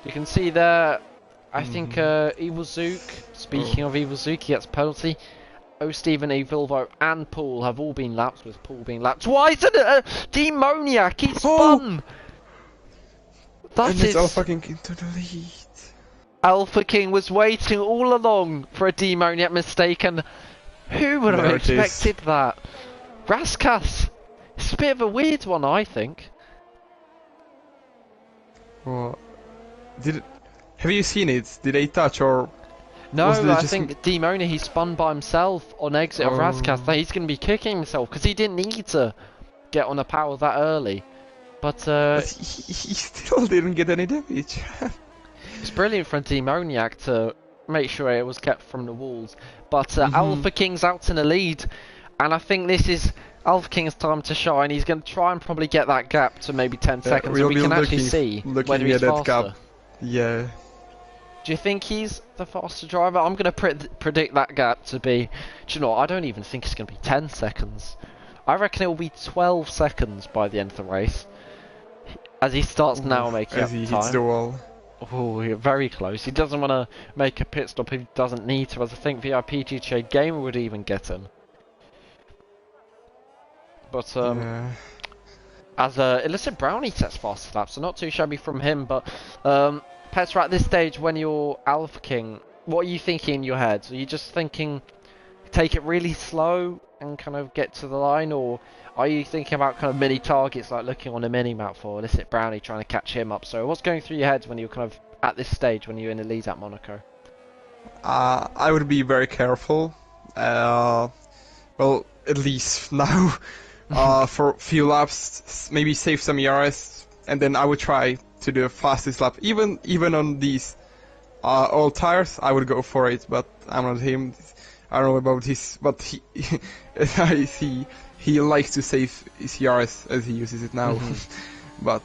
you can see there, I think Evil Zook, speaking of Evil Zook, he gets penalty. Stephen, Evilvo and Paul have all been lapped, with Paul being lapped twice, and Demoniac, he spun! That is... Alpha King into the lead. Alpha King was waiting all along for a Demoniac mistake, and who would have expected that? Raskas! It's a bit of a weird one, I think. What? Have you seen it? Did they touch, or? No, I think Demoniac, he spun by himself on exit of Raskas. He's going to be kicking himself because he didn't need to get on the power that early. But he still didn't get any damage. It's brilliant for Demoniac to make sure it was kept from the walls. But Alpha King's out in the lead, and I think this is Alpha King's time to shine. He's going to try and probably get that gap to maybe 10 seconds, so we can actually see whether he's faster. Gap. Yeah. Do you think he's the faster driver? I'm going to predict that gap to be... Do you know what? I don't even think it's going to be 10 seconds. I reckon it will be 12 seconds by the end of the race, as he starts now making up time. As he hits the wall. Oh, you're very close. He doesn't want to make a pit stop if he doesn't need to, as I think VIP GTA Gamer would even get him. But as Illicit Brownie sets fast laps, so not too shabby from him. But Petra, at this stage, when you're Alpha King, what are you thinking in your head? Are you just thinking take it really slow and kind of get to the line, or are you thinking about kind of mini targets, like looking on a mini map for Illicit Brownie, trying to catch him up? So what's going through your head when you're kind of at this stage, when you're in the lead at Monaco? I would be very careful. Well, at least now, for a few laps, maybe save some ERS, and then I would try to do the fastest lap. Even on these old tires, I would go for it. But I'm not him. I don't know about his, but he likes to save his ERS as he uses it now. But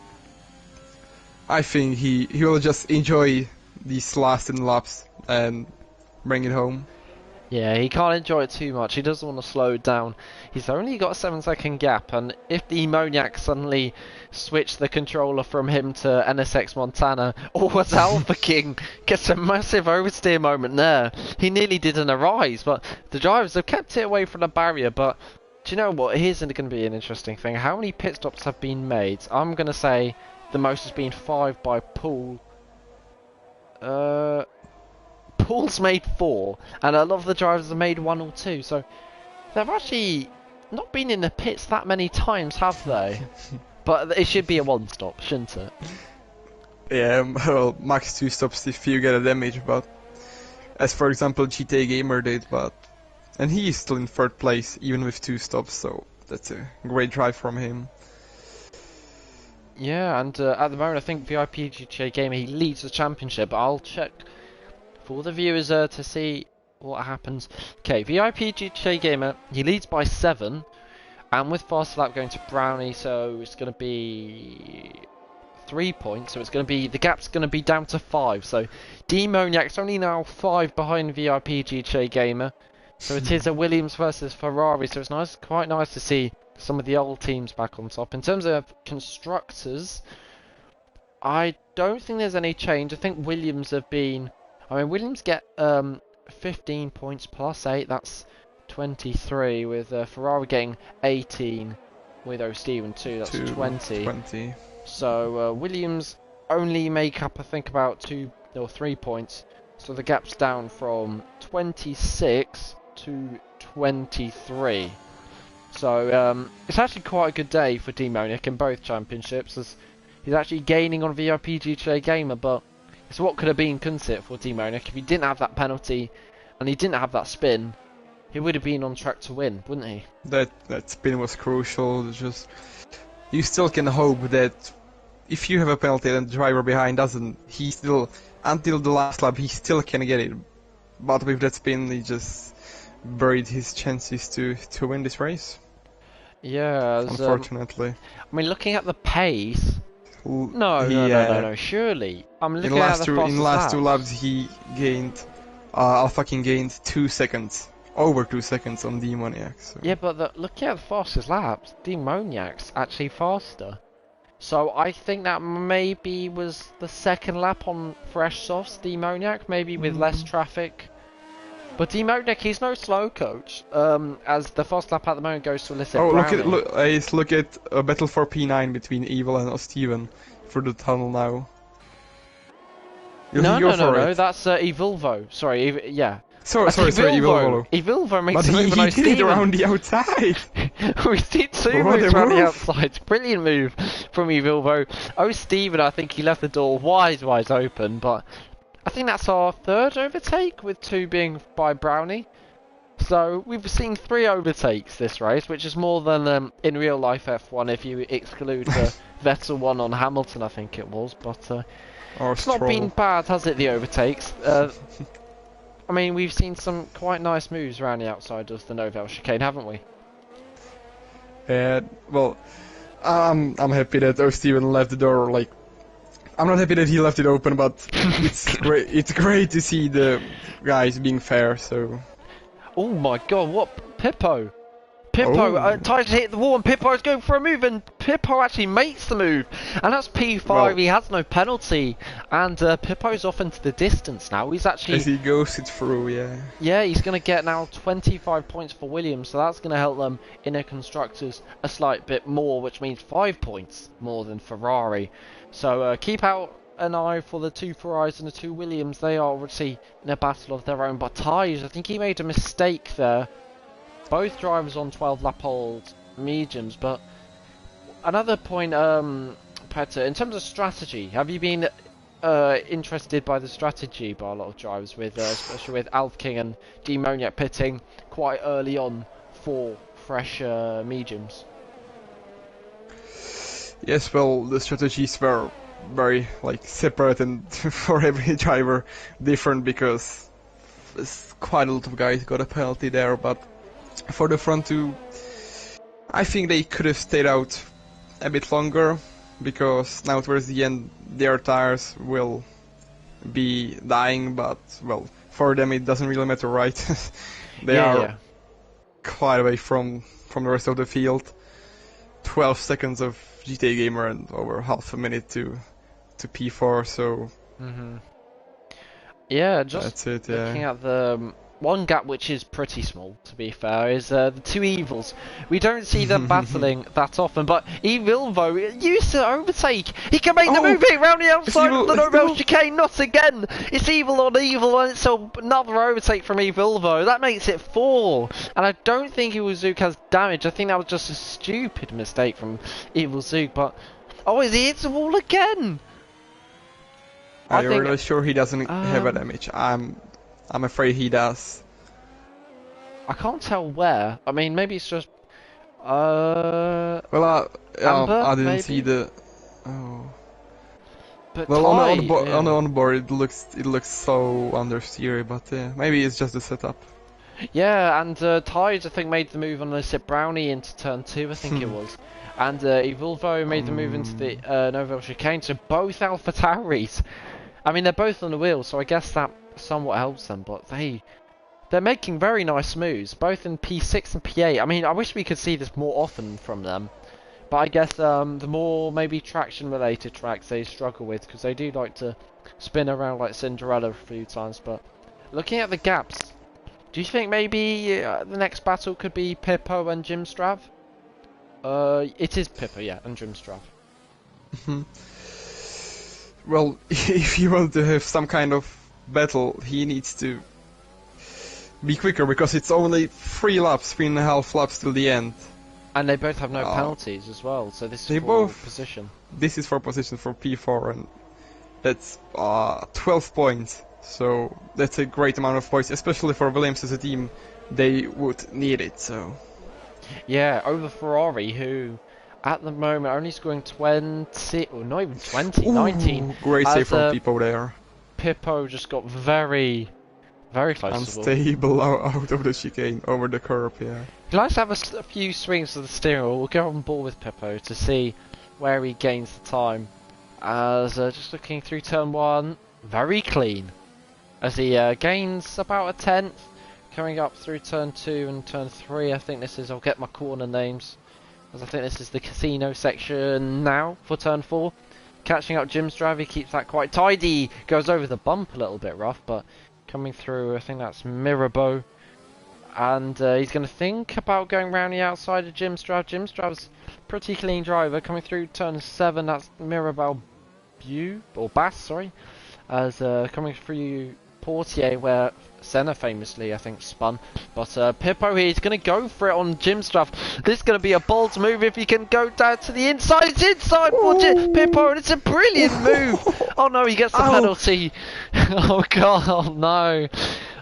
I think he will just enjoy these last laps and bring it home. Yeah, he can't enjoy it too much. He doesn't want to slow down. He's only got a 7-second gap, and if the Demoniac suddenly switched the controller from him to NSX Montana, or as Alpha King gets a massive oversteer moment there, he nearly did an Arise, but the drivers have kept it away from the barrier. But Do you know what? Here's going to be an interesting thing. How many pit stops have been made? I'm going to say the most has been 5 by Paul. Paul's made 4, and a lot of the drivers have made 1 or 2. So they've actually not been in the pits that many times, have they? But it should be a 1 stop, shouldn't it? Yeah, well, max 2 stops if you get a damage, but as for example GTA Gamer did, and he is still in 3rd place even with 2 stops, so that's a great drive from him. Yeah, and at the moment I think VIP GTA Gamer, he leads the championship. I'll check for the viewers to see what happens. Okay, VIP GTA Gamer, he leads by 7, and with fast lap going to Brownie, so it's going to be 3 points, so it's going to be, the gap's going to be down to 5, so Demoniac's only now 5 behind VIP GTA Gamer, so it is a Williams versus Ferrari, so it's quite nice to see some of the old teams back on top. In terms of constructors, I don't think there's any change. I think Williams have been, Williams get 15 points plus 8, that's 23, with Ferrari getting 18, with O'Steven 2, that's 20. So Williams only make up, I think, about 2 or 3 points. So the gap's down from 26 to 23. So it's actually quite a good day for Demoniac in both championships, as he's actually gaining on VIP GTA Gamer, but it's what could have been, couldn't it, for Demoniac? If he didn't have that penalty and he didn't have that spin, he would have been on track to win, wouldn't he? That spin was crucial. Just you still can hope that if you have a penalty and the driver behind doesn't, he still, until the last lap, he still can get it. But with that spin, he just buried his chances to win this race. Yeah, unfortunately. Looking at the pace. No, surely. I'm looking at the fastest in last 2 laps, he gained, Alpha King gained 2 seconds. Over 2 seconds on Demoniac. So. Yeah, but looking at the fastest laps, Demoniac's actually faster. So I think that maybe was the 2nd lap on fresh softs, Demoniac, maybe with less traffic. But Demoniac, he's no slow coach, as the fast lap at the moment goes to Alyssa Browning. Look at a battle for P9 between Evil and O'Steven through the tunnel now. No, that's Evilvo. Sorry, yeah. Sorry, Evilvo. Evilvo makes a move on O'Steven. He did it around the outside. We did 2 moves around the outside. Brilliant move from Evilvo. O'Steven, I think he left the door wide open, but I think that's our 3rd overtake, with 2 being by Brownie. So we've seen 3 overtakes this race, which is more than in real life F1 if you exclude the Vettel one on Hamilton, I think it was. But it's not been bad, has it, the overtakes? We've seen some quite nice moves around the outside of the Novell chicane, haven't we? Well, I'm happy that O'Steven left the door. I'm not happy that he left it open, but it's great. It's great to see the guys being fair. So. Oh my God! What Pippo? Tries to hit the wall, and Pippo's going for a move, and Pippo actually makes the move, and that's P5. Well, he has no penalty, and Pippo's off into the distance now. He's actually, as he goes it through, yeah. Yeah, he's going to get now 25 points for Williams, so that's going to help them in their constructors a slight bit more, which means 5 points more than Ferrari. So keep out an eye for the 2 Ferraris and the 2 Williams. They are obviously in a battle of their own, but Tyres, I think he made a mistake there. Both drivers on 12 lap old mediums, but another point, Petter, in terms of strategy, have you been interested by the strategy by a lot of drivers, with especially with Alf King and Demoniac pitting quite early on for fresh mediums? Yes, well, the strategies were very separate and for every driver different, because quite a lot of guys got a penalty there, but for the front 2, I think they could have stayed out a bit longer, because now towards the end their tires will be dying, but well, for them it doesn't really matter, right? They are quite away from the rest of the field. 12 seconds of GTA Gamer and over half a minute to P4, so Yeah, just that's it, looking at the one gap which is pretty small, to be fair, is the two evils. We don't see them battling that often, but Evilvo used to overtake. He can make the move around the outside of the Nobel chicane. Not again. It's evil on evil, and it's another overtake from Evilvo. That makes it 4. And I don't think Evil Zook has damage. I think that was just a stupid mistake from Evil Zook. But he hits the wall again. Are you really sure he doesn't have a damage? I'm afraid he does. I can't tell where. I mean, maybe it's just. Well, Amber, I didn't maybe? see the. Oh. But Well, on the yeah. onboard it looks so understeery, but maybe it's just the setup. Yeah, and Tides I think made the move on the Sip Brownie into turn 2, I think it was. And Evilvo made the move into the Novell chicane. So both Alpha Tauris. I mean, they're both on the wheel, so I guess that somewhat helps them, but they're making very nice moves, both in P6 and P8. I mean, I wish we could see this more often from them, but I guess the more maybe traction related tracks they struggle with, because they do like to spin around like Cinderella a few times. But looking at the gaps, do you think maybe the next battle could be Pippo and Jimstrav? It is Pippo, yeah, and Jimstrav. Well, if you want to have some kind of battle, he needs to be quicker, because it's only 3.5 laps till the end. And they both have no penalties as well, so this is position. This is for position for P4, and that's 12 points. So that's a great amount of points, especially for Williams as a team. They would need it. So yeah, over Ferrari, who at the moment only scoring 20, or not even 20, 19. Great save from Pippo there. Pippo just got very close Unstable out of the chicane, over the curb, yeah. Nice to have a few swings of the steering wheel. We'll go on board with Pippo to see where he gains the time. As just looking through turn 1, very clean. As he gains about a 10th, coming up through turn 2 and turn 3. I think this is, I'll get my corner names, as I think this is the casino section now for turn 4. Catching up Jimstrav, he keeps that quite tidy. Goes over the bump a little bit rough, but coming through, I think that's Mirabeau. And he's going to think about going round the outside of Jimstrav. Jimstrav's pretty clean driver. Coming through turn 7, that's Mirabeau Bass, sorry. As coming through Portier, where Senna famously, I think, spun. But Pippo here, he's going to go for it on Jimstrav. This is going to be a bold move if he can go down to the inside. It's inside for Pippo, and it's a brilliant move. Oh no, he gets the penalty. Oh god, oh no.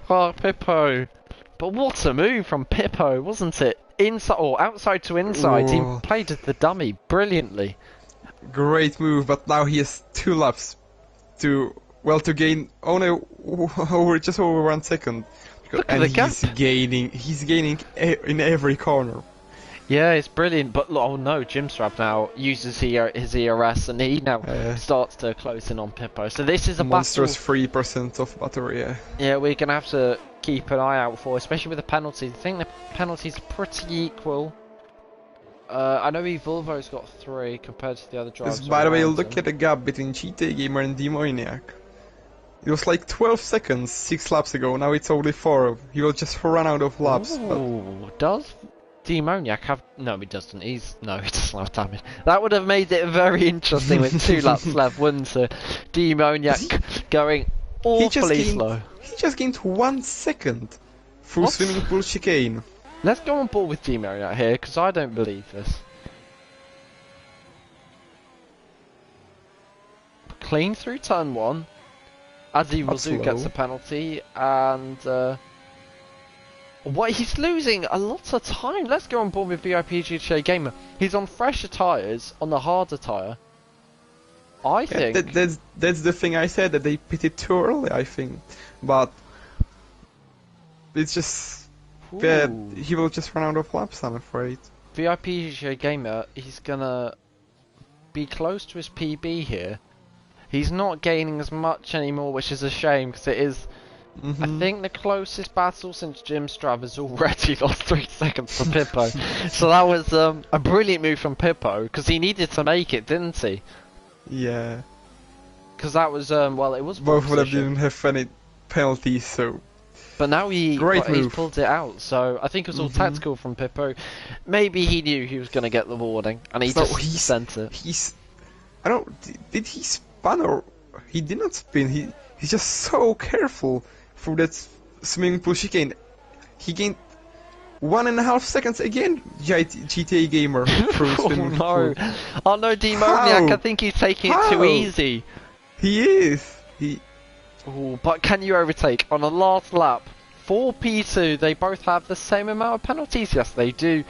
Oh, Pippo. But what a move from Pippo, wasn't it? Inside or outside to inside. He played the dummy brilliantly. Great move, but now he has 2 laps to gain just over 1 second. Look at the gap. He's gaining in every corner. Yeah, it's brilliant, but oh no, Jimstrav now uses his ERS, and he now starts to close in on Pippo. So this is a monstrous 3% of battery. Yeah, we're gonna have to keep an eye out for, especially with the penalties. I think the penalties are pretty equal. I know Volvo's got 3 compared to the other drivers. By the way, look at the gap between GT Gamer and Demoniac. It was like 12 seconds 6 laps ago, now it's only 4. He will just run out of laps. Does Demoniac have... No, he doesn't. He doesn't have damage. That would have made it very interesting with 2 laps left, wouldn't it? Demoniac going awfully slow. He just gained 1 second through swimming pool chicane. Let's go on board with Demoniac here, because I don't believe this. Clean through turn 1. As Evil gets a penalty, and he's losing a lot of time. Let's go on board with VIP GTA Gamer. He's on fresher tyres, on the harder tyre. I think that's the thing I said, that they pitted too early, I think. But it's just he will just run out of laps, I'm afraid. VIP GTA Gamer, he's gonna be close to his PB here. He's not gaining as much anymore, which is a shame, because it is, I think, the closest battle since Jimstrav has already lost 3 seconds to Pippo. So that was a brilliant move from Pippo, because he needed to make it, didn't he? Yeah. Because that was, well, it was... Both of them didn't have any penalties, so But now he's move. pulled it out, so I think it was all tactical from Pippo. Maybe he knew he was going to get the warning, and he just sent it. I don't. Did he spin or he did not spin? He's just so careful through that swimming pool chicane. He gained 1.5 seconds again. GTA gamer through swimming pool. Oh no, Demoniac! I think he's taking it too easy. He is. Ooh, but can you overtake on a last lap? For P2, they both have the same amount of penalties. Yes, they do.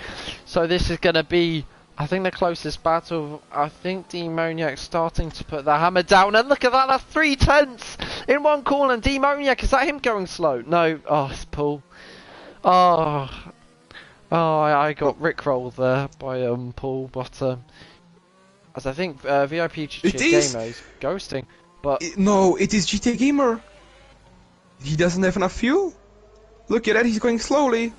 So this is going to be, I think, the closest battle. I think Demoniac starting to put the hammer down. And look at that, that's 3/10 in one corner. And Demoniac, is that him going slow? No. Oh, it's Paul. Oh, I got rickrolled there by Paul. But as I think VIP Gamer is ghosting. But no, it is GTA Gamer. He doesn't have enough fuel. Look at that, he's going slowly.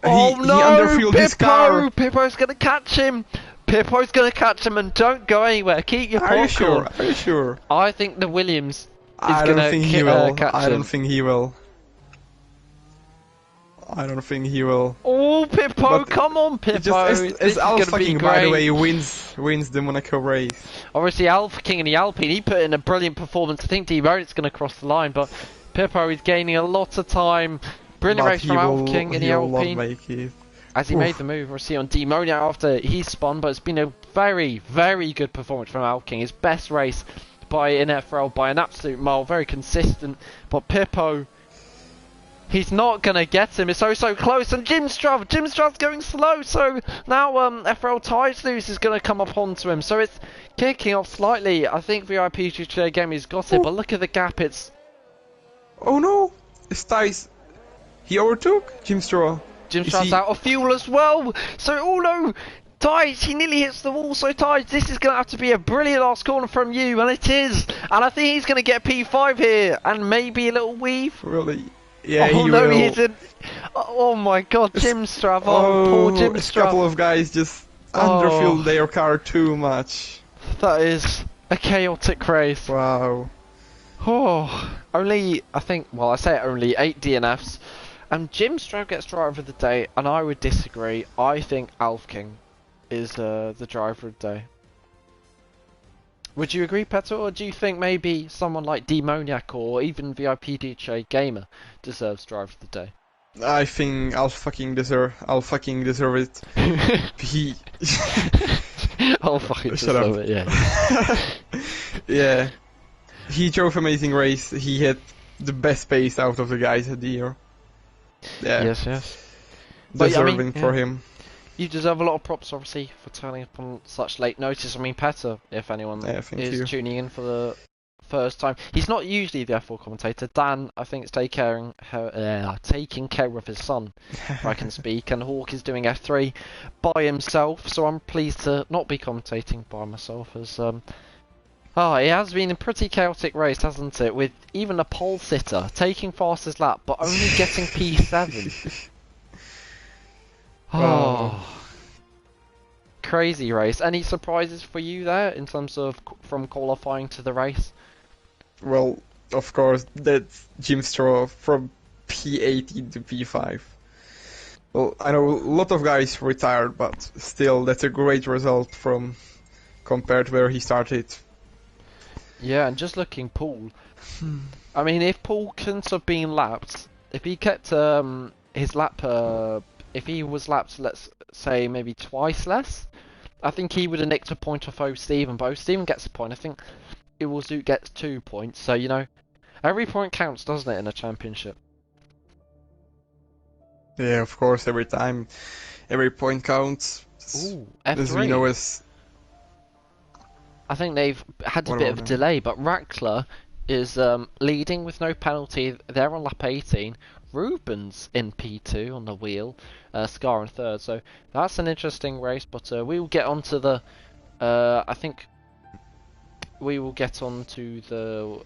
Oh no! He underfueled his car. Pippo's gonna catch him. Pippo's gonna catch him, and don't go anywhere. Keep your popcorn. Are you sure? I think the Williams is I don't think he will. catch I him. don't think he will. I don't think he will. Oh, Pippo! Come on, Pippo! As Alpha King, by the way, wins the Monaco race. Obviously, Alpha King in the Alpine, he put in a brilliant performance. I think D-Bonet's going to cross the line, but Pippo is gaining a lot of time. Brilliant race from Alpha King in the Alpine. As he made the move, we'll see on Demoniac after he spun, but it's been a very, very good performance from Alpha King. His best race in FRL by an absolute mile, very consistent. But Pippo, he's not going to get him. It's so close. And Jimstrav's going slow. So now FRL Tides Loose is going to come up onto him. So it's kicking off slightly. I think VIP GTA Game has got it. But look at the gap. Oh no. It's Tides. He overtook Jimstrav. Jimstrav's out of fuel as well. So, oh no. Tides, he nearly hits the wall. So Tides, this is going to have to be a brilliant last corner from you. And it is. And I think he's going to get P5 here. And maybe a little weave. Really? Yeah, oh he no, will. he isn't. Oh my god, Jimstrav, poor Jimstrav. A couple of guys just underfueled their car too much. That is a chaotic race. Wow. Oh, only, I think, well, I say only 8 DNFs. And Jimstrav gets driver of the day, and I would disagree. I think Alf King is the driver of the day. Would you agree, Petter, or do you think maybe someone like Demoniac or even VIP DJ Gamer deserves driver of the day? I think I'll fucking deserve it. He I'll fucking Shut deserve up. it, yeah. Yeah. He drove amazing race. He had the best pace out of the guys at the year. Yeah. Yes. Deserving for him. You deserve a lot of props, obviously, for turning up on such late notice. I mean, Petter, if anyone is tuning in for the first time, he's not usually the F4 commentator. Dan, I think, is taking care of his son, if I can speak, and Hawk is doing F3 by himself. So I'm pleased to not be commentating by myself, as it has been a pretty chaotic race, hasn't it? With even a pole sitter taking fastest lap, but only getting P7. Oh, crazy race. Any surprises for you there in terms of from qualifying to the race? Well, of course, that's Jimstrav from P18 to P5. Well, I know a lot of guys retired, but still, that's a great result from compared to where he started. Yeah, and just looking Paul. I mean, if Paul couldn't have been lapped, if he kept his lap, if he was lapped, let's say maybe twice less, I think he would have nicked a point off Steven. But Steven gets a point. I think Iwalzoot gets 2 points. So, you know, every point counts, doesn't it, in a championship? Yeah, of course, every point counts. Ooh, F3. As we know, as I think they've had a bit of a delay, but Rackler is leading with no penalty. They're on lap 18. Ruben's in P2 on the wheel. Scar in third. So that's an interesting race. But we will get on to the. I think we will get on to the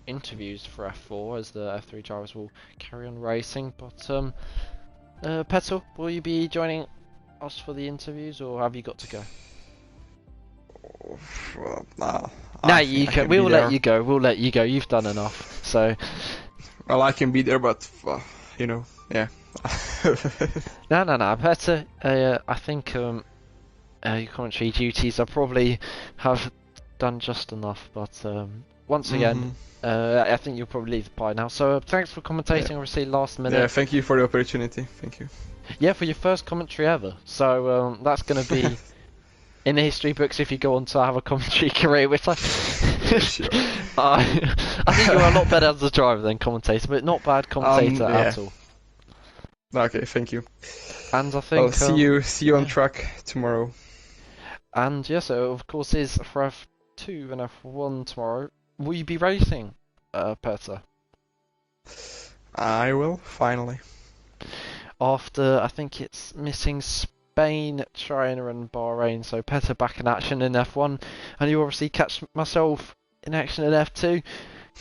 interviews for F4 as the F3 drivers will carry on racing. But Petal, will you be joining us for the interviews, or have you got to go? Well, nah. Nah, you can. We'll let you go. We'll let you go. You've done enough. So. Well, I can be there, but yeah. No. Better. I think your commentary duties I probably have done just enough. But once again, I think you'll probably leave by now. So thanks for commentating. Yeah. Obviously, last minute. Yeah, thank you for the opportunity. Thank you. Yeah, for your first commentary ever. So that's going to be in the history books if you go on to have a commentary career, which I Sure. I think you're a lot better as a driver than commentator, but not bad commentator yeah. at all. Okay, thank you. And I think I'll see you on track tomorrow. And yeah, so of course is for F2 and F1 tomorrow. Will you be racing, Peter? I will, finally. After, I think it's missing Spain, China and Bahrain, so Peter back in action in F1, and you obviously catch myself in action in F2.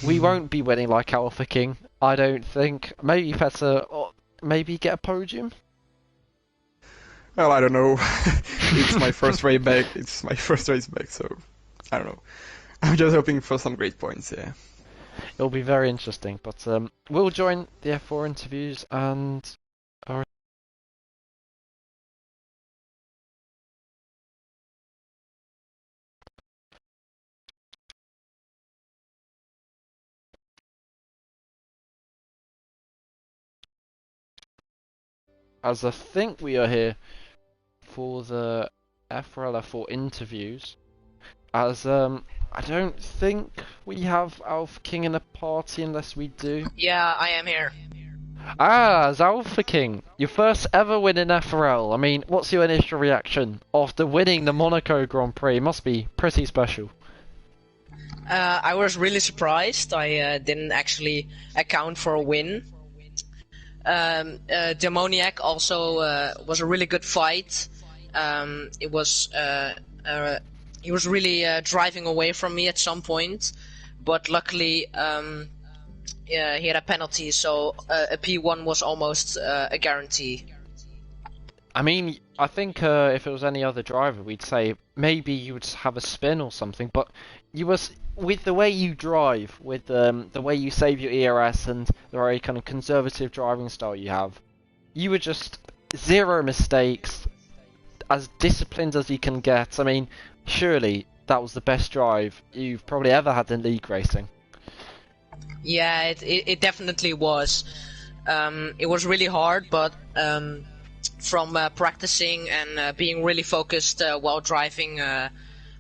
We won't be winning like Alpha King, I don't think. Maybe Peter, maybe get a podium? Well, I don't know. It's my first race back. It's my first race back, so I don't know. I'm just hoping for some great points, yeah. It'll be very interesting, but we'll join the F4 interviews and... As I think we are here for the FRL F4 interviews, as I don't think we have Alpha King in the party unless we do. Yeah, I am here. As Alpha King, your first ever win in FRL. I mean, what's your initial reaction after winning the Monaco Grand Prix? It must be pretty special. I was really surprised. I didn't actually account for a win. Demoniac also was a really good fight. It was he was really driving away from me at some point, but luckily he had a penalty, so a P1 was almost a guarantee. I mean, I think if it was any other driver, we'd say maybe you would have a spin or something, but you was with the way you drive, with the way you save your ERS and the very kind of conservative driving style you have, you were just zero mistakes, as disciplined as you can get. I mean, surely that was the best drive you've probably ever had in league racing. Yeah, it definitely was. It was really hard, but from practicing and being really focused while driving,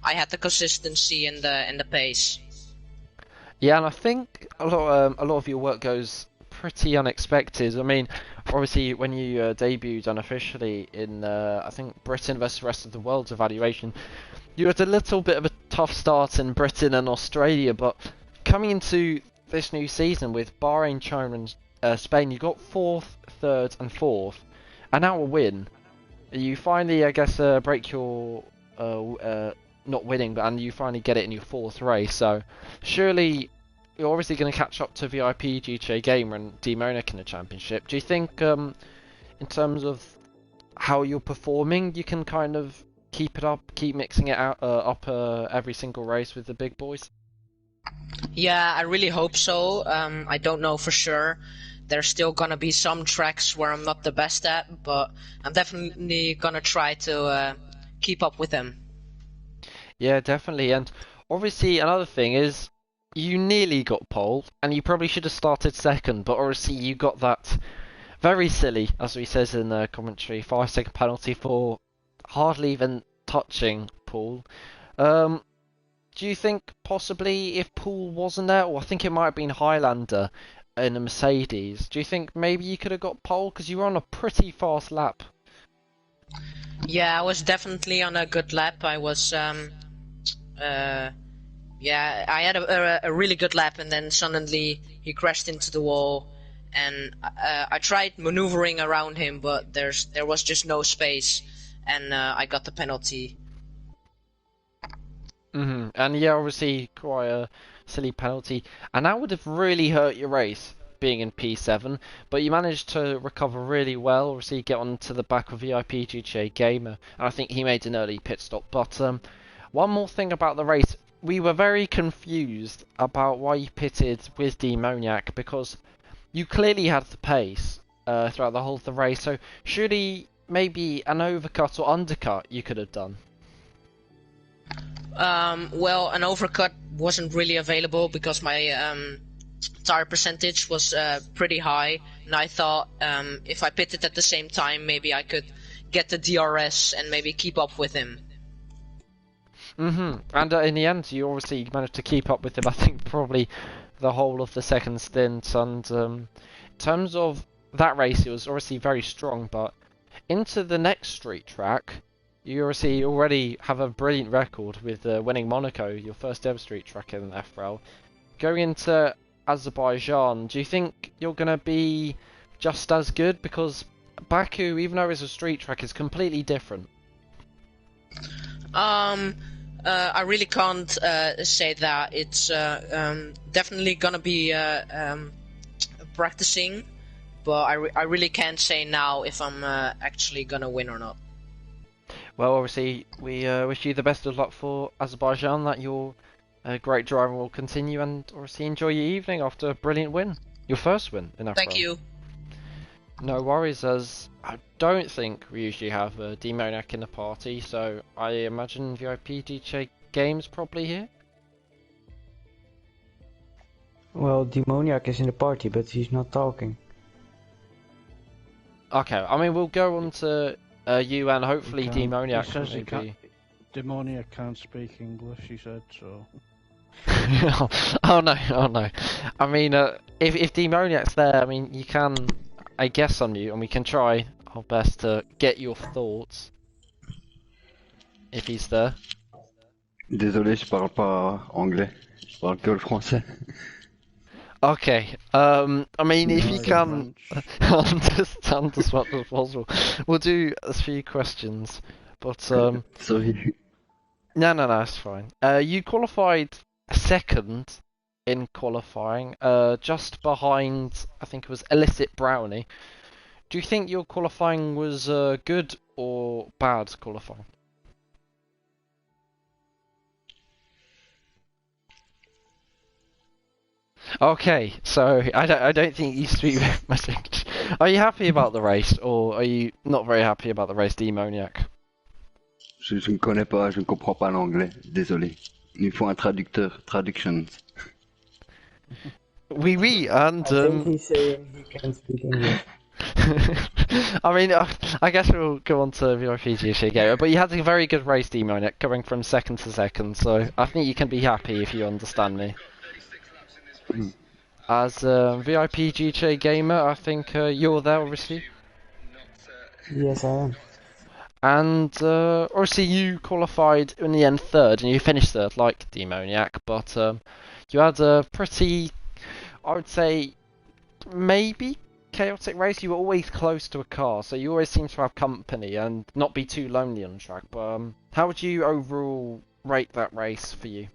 I had the consistency and the pace. Yeah, and I think a lot of your work goes pretty unexpected. I mean, obviously when you debuted unofficially in I think Britain versus the rest of the world's evaluation, you had a little bit of a tough start in Britain and Australia, but coming into this new season with Bahrain, China and Spain, you got 4th, 3rd and 4th, and now a win. You finally, I guess, break your not winning, and you finally get it in your 4th race. So surely you're obviously going to catch up to VIP, GTA Gamer and Demonic in the championship. Do you think, in terms of how you're performing, you can kind of keep it up, keep mixing it out up every single race with the big boys? Yeah, I really hope so. I don't know for sure. There's still gonna be some tracks where I'm not the best at, but I'm definitely gonna try to keep up with them. Yeah, definitely. And obviously another thing is you nearly got pole, and you probably should have started second, but obviously you got that very silly, as we says in the commentary, 5-second penalty for hardly even touching Paul. Do you think possibly if Paul wasn't there, or I think it might have been Highlander in a Mercedes, do you think maybe you could have got pole because you were on a pretty fast lap? Yeah, I was definitely on a good lap. I was yeah, I had a really good lap, and then suddenly he crashed into the wall, and I tried maneuvering around him, but there was just no space, and I got the penalty. And yeah, obviously quite a silly penalty, and that would have really hurt your race being in P7, but you managed to recover really well. Obviously get on to the back of VIP GTA Gamer, and I think he made an early pit stop. But one more thing about the race, we were very confused about why you pitted with Demoniac, because you clearly had the pace throughout the whole of the race. So surely maybe an overcut or undercut you could have done. Well, an overcut wasn't really available because my tire percentage was pretty high, and I thought if I pitted at the same time, maybe I could get the DRS and maybe keep up with him. And in the end, you obviously managed to keep up with him. I think probably the whole of the second stint. And in terms of that race, it was obviously very strong. But into the next street track, you obviously already have a brilliant record with winning Monaco, your first ever street track in FRL. Going into Azerbaijan, do you think you're going to be just as good? Because Baku, even though it's a street track, is completely different. I really can't say that. It's definitely gonna be practicing, but I really can't say now if I'm actually gonna win or not. Well, obviously, we wish you the best of luck for Azerbaijan, that your great driving will continue, and obviously enjoy your evening after a brilliant win. Your first win in FRL. Thank you. No worries, as I don't think we usually have a Demoniac in the party, so I imagine VIP DJ Games probably here? Well, Demoniac is in the party, but he's not talking. Okay, I mean, we'll go on to you and hopefully Demoniac. He says maybe. Demoniac can't speak English, he said, so... oh no. I mean, if Demoniac's there, I mean, you can... I guess unmute, and we can try our best to get your thoughts. If he's there. Désolé, je parle pas anglais. Je parle que le français. Okay. I mean, if you can understand as much as possible, we'll do a few questions. But Sorry. no, it's fine. You qualified second in qualifying, just behind, I think it was Illicit Brownie. Do you think your qualifying was good or bad qualifying? Okay, so I don't think you speak much English. Are you happy about the race, or are you not very happy about the race, Demoniac? Je ne connais pas, je ne comprends pas l'anglais. Désolé. Il faut un traducteur. Traductions. Oui, and I think he's saying he can speak English. I mean, I guess we'll go on to VIP GC Gamer, but you had a very good race, Demoniac, going from second to second, so I think you can be happy if you understand me. As VIP GJ Gamer, I think you're there, obviously. Yes, I am. And obviously you qualified in the end third, and you finished third, like Demoniac, but you had a pretty, I would say, maybe chaotic race. You were always close to a car, so you always seem to have company and not be too lonely on the track. But how would you overall rate that race for you?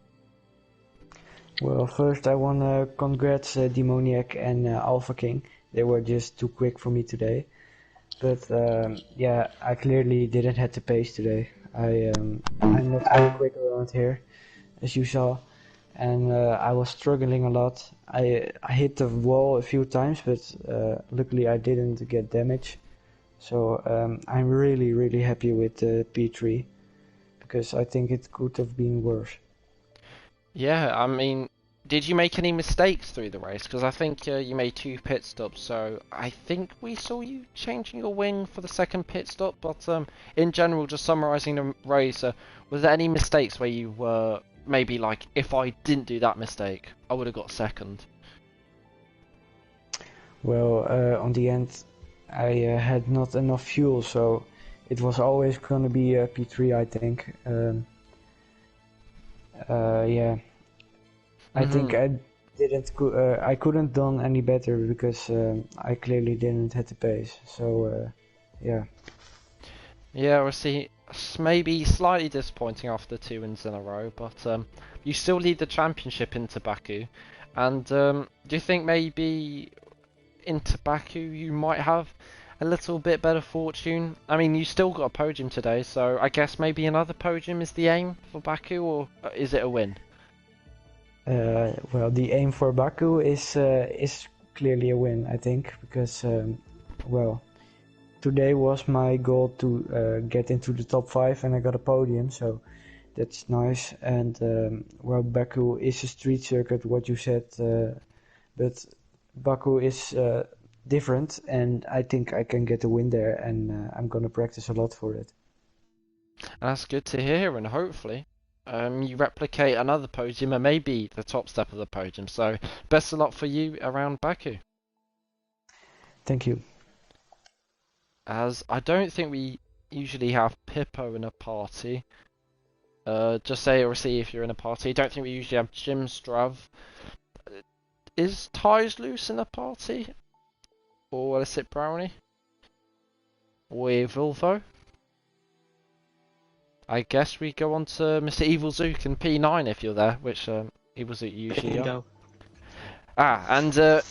Well, first I want to congrats Demoniac and Alpha King. They were just too quick for me today. But yeah, I clearly didn't have the pace today. I'm not very quick around here, as you saw. And I was struggling a lot. I hit the wall a few times, but luckily I didn't get damage. So I'm really happy with P3, because I think it could have been worse. Yeah, I mean, did you make any mistakes through the race? Because I think you made 2 pit stops, so I think we saw you changing your wing for the second pit stop. But in general, just summarising the race, was there any mistakes where you were maybe like, if I didn't do that mistake, I would have got second? Well, on the end, I had not enough fuel, so it was always going to be P3, I think. Yeah. I think I couldn't done any better because I clearly didn't hit the pace. So yeah. Yeah, we'll see. Maybe slightly disappointing after 2 wins in a row, but you still lead the championship into Baku. And do you think maybe into Baku you might have a little bit better fortune? I mean, you still got a podium today, so I guess maybe another podium is the aim for Baku, or is it a win? Well, the aim for Baku is clearly a win, I think, because well, today was my goal to get into the top 5, and I got a podium, so that's nice. And well, Baku is a street circuit, what you said, but Baku is different, and I think I can get a win there, and I'm gonna practice a lot for it. That's good to hear, and hopefully you replicate another podium and maybe the top step of the podium. So best of luck for you around Baku. Thank you. As I don't think we usually have Pippo in a party. Just say or see if you're in a party. I don't think we usually have Jim Strav. Is Ties Loose in a party? Or is it Brownie? With Volvo? I guess we go on to Mr. Evil Zook and P9 if you're there, which Evil Zook usually are. And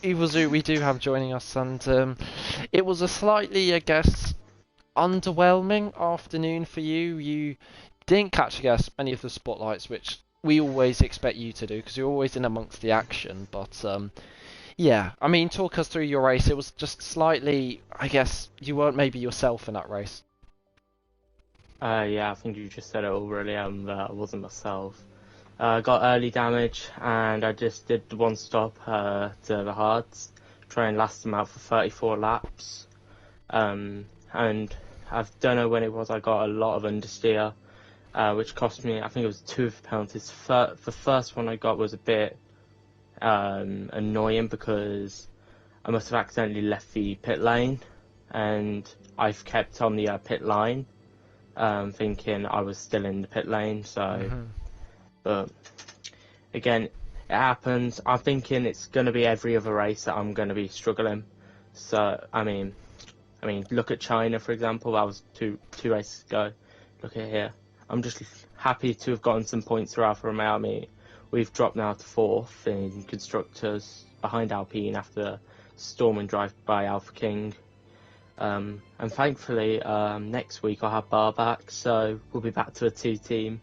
Evil Zook we do have joining us, and it was a slightly, I guess, underwhelming afternoon for you. You didn't catch, I guess, any of the spotlights, which we always expect you to do, because you're always in amongst the action, but yeah, I mean, talk us through your race. It was just slightly, I guess, you weren't maybe yourself in that race. Yeah, I think you just said it all really. I wasn't myself. Got early damage, and I just did the one stop to the hards, try and last them out for 34 laps. And I don't know when it was, I got a lot of understeer, which cost me, I think it was 2 of the penalties. The first one I got was a bit annoying because I must have accidentally left the pit lane, and I've kept on the pit line, thinking I was still in the pit lane. So, but again, it happens. I'm thinking it's going to be every other race that I'm going to be struggling. So I mean, look at China, for example. That was two races ago. Look at here. I'm just happy to have gotten some points through Alfa Romeo. I mean, we've dropped now to 4th in constructors, behind Alpine after storming drive by Alpha King. And thankfully, next week I'll have Bar back, so we'll be back to a 2-team.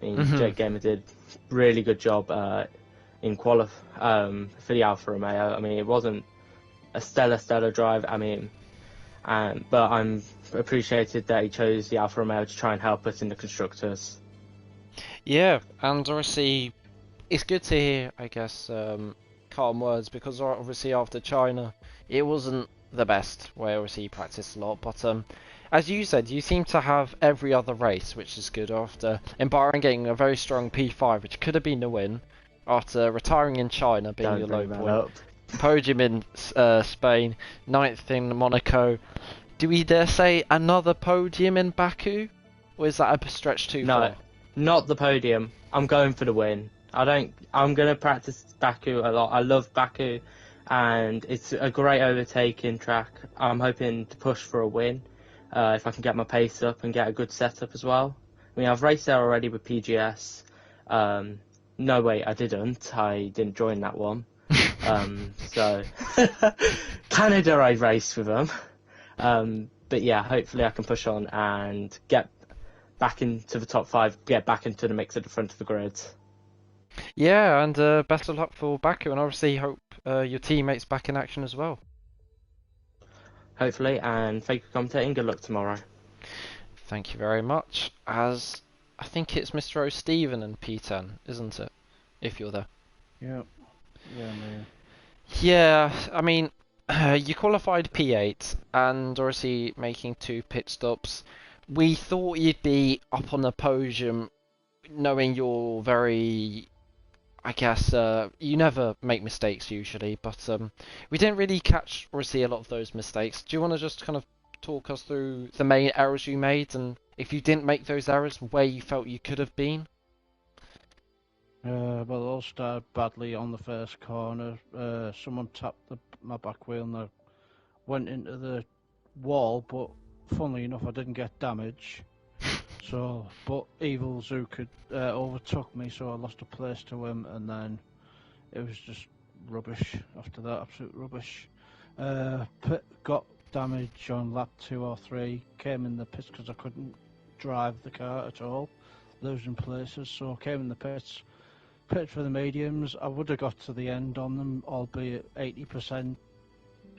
I mean, Jake Gamer did really good job in for the Alfa Romeo. I mean, it wasn't a stellar drive. I mean, but I'm appreciated that he chose the Alfa Romeo to try and help us in the constructors. Yeah, and obviously it's good to hear, I guess, calm words, because obviously after China it wasn't the best, where obviously he practiced a lot, but as you said, you seem to have every other race, which is good, after Bahrain getting a very strong P5, which could have been the win, after retiring in China being your low point, podium in Spain, 9th in Monaco. Do we dare say another podium in Baku, or is that a stretch too far? No, not the podium. I'm going for the win. I'm going to practice Baku a lot. I love Baku, and it's a great overtaking track. I'm hoping to push for a win, if I can get my pace up and get a good setup as well. I mean, I've raced there already with PGS. No, wait, I didn't. I didn't join that one. So Canada, I raced with them. But yeah, hopefully I can push on and get back into the top 5, get back into the mix at the front of the grid. Yeah, and best of luck for Baku, and obviously hope your teammates back in action as well. Hopefully, and thank you for commentating. Good luck tomorrow. Thank you very much. As I think it's Mr. O'Steven and P10, isn't it? If you're there. Yeah. Yeah, man. Yeah, I mean, you qualified P8 and obviously making 2 pit stops. We thought you'd be up on the podium, knowing you're very, I guess, you never make mistakes usually, but we didn't really catch or see a lot of those mistakes. Do you want to just kind of talk us through the main errors you made, and if you didn't make those errors, where you felt you could have been? Well, it all started badly on the first corner. Someone tapped my back wheel and I went into the wall, but funnily enough I didn't get damage. So, but Evil Zook had overtook me, so I lost a place to him, and then it was just rubbish after that, absolute rubbish. Got damage on lap 2 or 3, came in the pits because I couldn't drive the car at all, losing places, so I came in the pits, pitted for the mediums. I would have got to the end on them, albeit 80%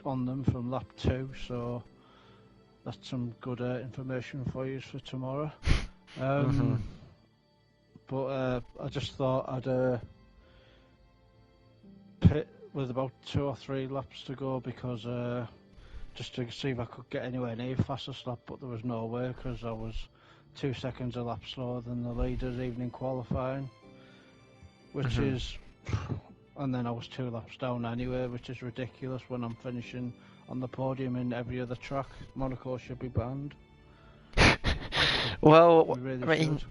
on them from lap 2, so that's some good information for you for tomorrow. But I just thought I'd pit with about 2 or 3 laps to go because just to see if I could get anywhere near fastest lap, but there was no way because I was 2 seconds a lap slower than the leaders evening qualifying, which is, and then I was 2 laps down anyway, which is ridiculous when I'm finishing on the podium in every other track. Monaco should be banned. Well, Really I mean, should.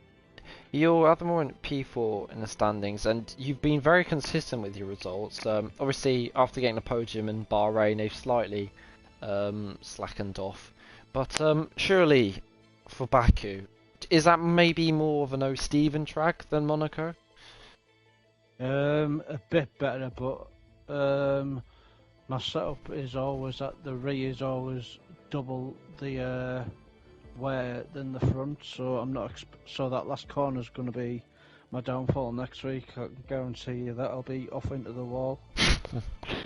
you're at the moment P4 in the standings, and you've been very consistent with your results. Obviously, after getting the podium in Bahrain, they've slightly slackened off. But surely, for Baku, is that maybe more of an O-Steven track than Monaco? A bit better, but my setup is always that the rear is always double the wear than the front, so I'm not. So that last corner is going to be my downfall next week. I can guarantee you that I'll be off into the wall,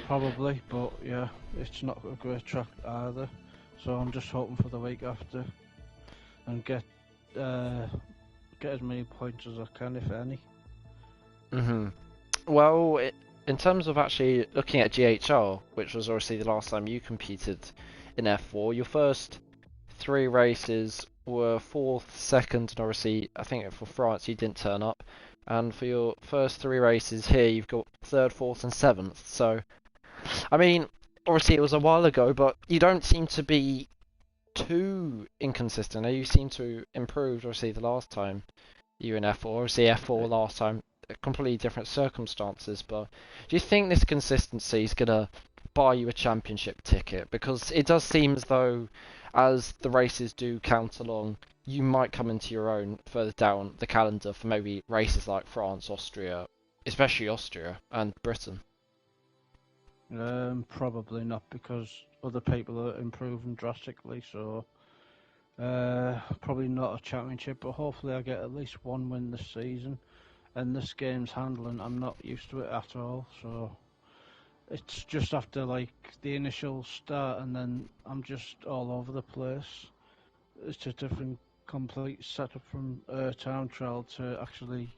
probably. But yeah, it's not a great track either. So I'm just hoping for the week after and get as many points as I can, if any. Well, in terms of actually looking at GHR, which was obviously the last time you competed in F4, your first 3 races were 4th, 2nd, and obviously I think for France you didn't turn up. And for your first 3 races here, you've got 3rd, 4th, and 7th. So, I mean, obviously it was a while ago, but you don't seem to be too inconsistent. You seem to improve, obviously, the last time you were in F4. Obviously, F4 last time, completely different circumstances. But do you think this consistency is going to buy you a championship ticket? Because it does seem as though, as the races do count along, you might come into your own further down the calendar for maybe races like France, Austria, especially Austria and Britain. Probably not, because other people are improving drastically, so probably not a championship, but hopefully I get at least 1 win this season. And this game's handling, I'm not used to it at all, so it's just after like the initial start and then I'm just all over the place. It's a different complete setup from time trial to actually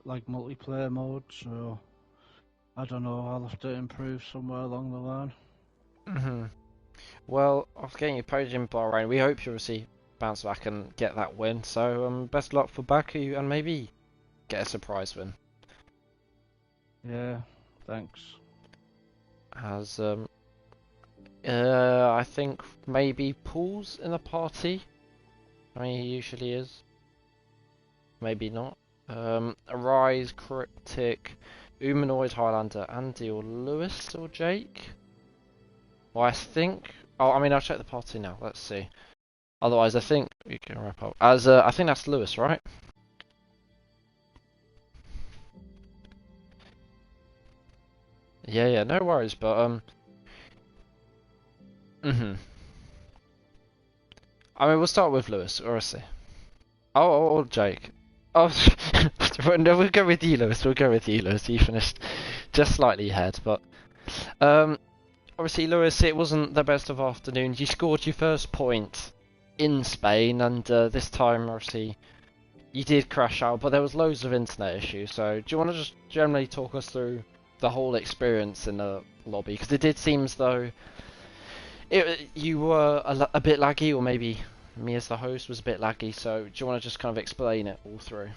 like multiplayer mode, so I don't know, I'll have to improve somewhere along the line. Well, after getting your podium in Bahrain, we hope you obviously bounce back and get that win. So best of luck for Baku and maybe get a surprise win. Yeah, thanks. As I think maybe Paul's in the party. I mean, he usually is. Maybe not. Arise, Cryptic, Humanoid, Highlander, Andy or Lewis or Jake? Well, I think... Oh, I mean, I'll check the party now. Let's see. Otherwise, I think we can wrap up. As I think that's Lewis, right? Yeah, no worries, but I mean, we'll start with Lewis, or see. Oh, Jake. Oh, no, we'll go with you, Lewis. We'll go with you, Lewis. You finished just slightly ahead, but obviously, Lewis, it wasn't the best of afternoons. You scored your first point in Spain, and this time, obviously, you did crash out, but there was loads of internet issues. So, do you want to just generally talk us through the whole experience in the lobby? Because it did seem as though you were a bit laggy, or maybe me as the host was a bit laggy. So, do you want to just kind of explain it all through?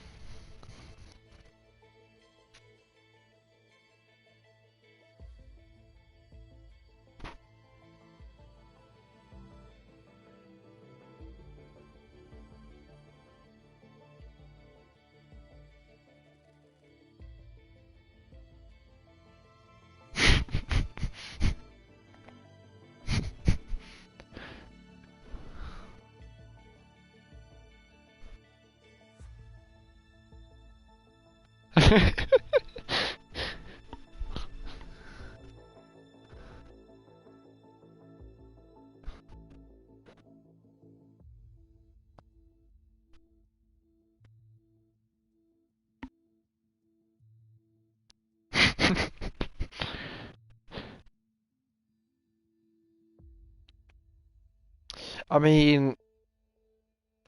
I mean,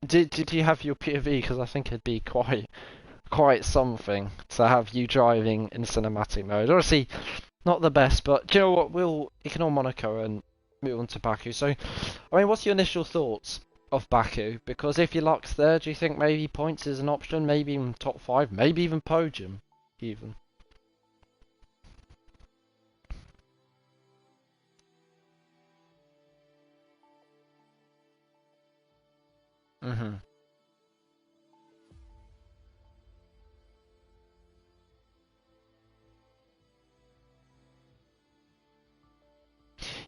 did you have your POV? Because I think it'd be quite something to have you driving in cinematic mode. Obviously, not the best, but do you know what? We'll ignore Monaco and move on to Baku. So, I mean, what's your initial thoughts of Baku? Because if your luck's there, do you think maybe points is an option? Maybe even top 5? Maybe even podium? Even. Mhm.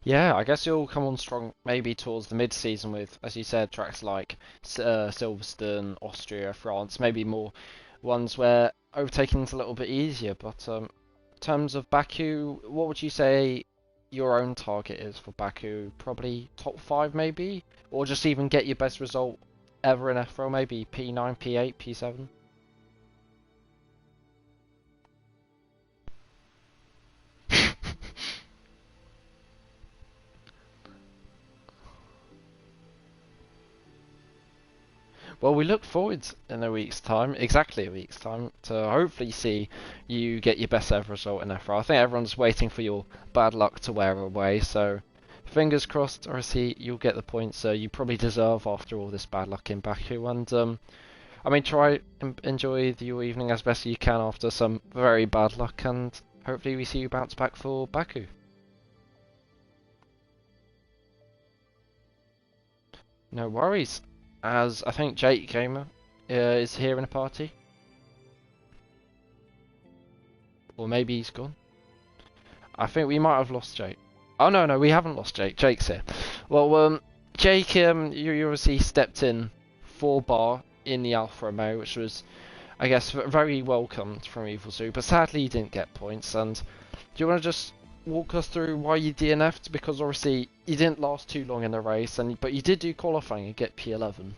Yeah, I guess you'll come on strong maybe towards the mid-season with, as you said, tracks like Silverstone, Austria, France, maybe more ones where overtaking's a little bit easier. But in terms of Baku, what would you say your own target is for Baku? Probably top 5 maybe? Or just even get your best result ever in FRL, maybe P9, P8, P7? Well, we look forward in a week's time, exactly a week's time, to hopefully see you get your best ever result in FR. I think everyone's waiting for your bad luck to wear away, so fingers crossed, or see you'll get the points you probably deserve after all this bad luck in Baku. And I mean, try and enjoy your evening as best you can after some very bad luck, and hopefully we see you bounce back for Baku. No worries. As I think Jake Gamer is here in a party. Or maybe he's gone. I think we might have lost Jake. Oh no, we haven't lost Jake. Jake's here. Well, Jake, you obviously stepped in for Bar in the Alfa Romeo, which was, I guess, very welcomed from Evil Zoo, but sadly you didn't get points. And do you want to just walk us through why you DNF'd? Because obviously you didn't last too long in the race, but you did do qualifying and get P11.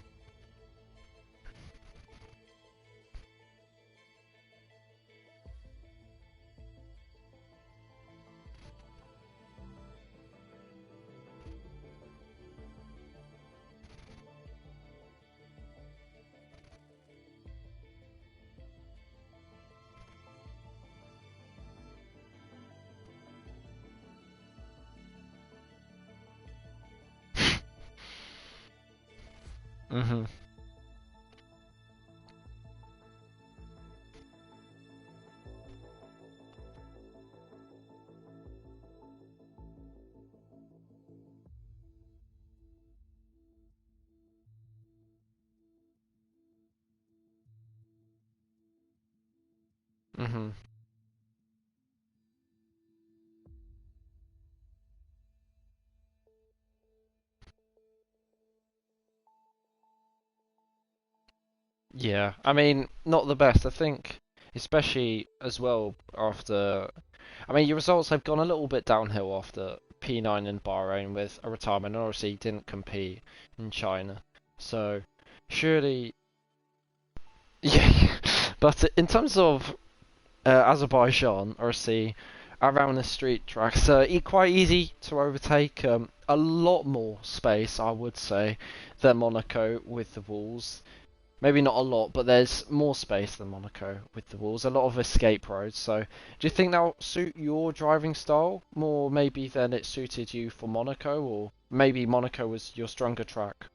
Mhm. Mhm. Yeah, I mean, not the best. I think, especially as well after. I mean, your results have gone a little bit downhill after P9 in Bahrain with a retirement. And obviously, you didn't compete in China, so surely, yeah. But in terms of Azerbaijan, obviously, around the street tracks, quite easy to overtake. A lot more space, I would say, than Monaco with the walls. Maybe not a lot, but there's more space than Monaco with the walls. A lot of escape roads. So, do you think that'll suit your driving style more maybe than it suited you for Monaco, or maybe Monaco was your stronger track?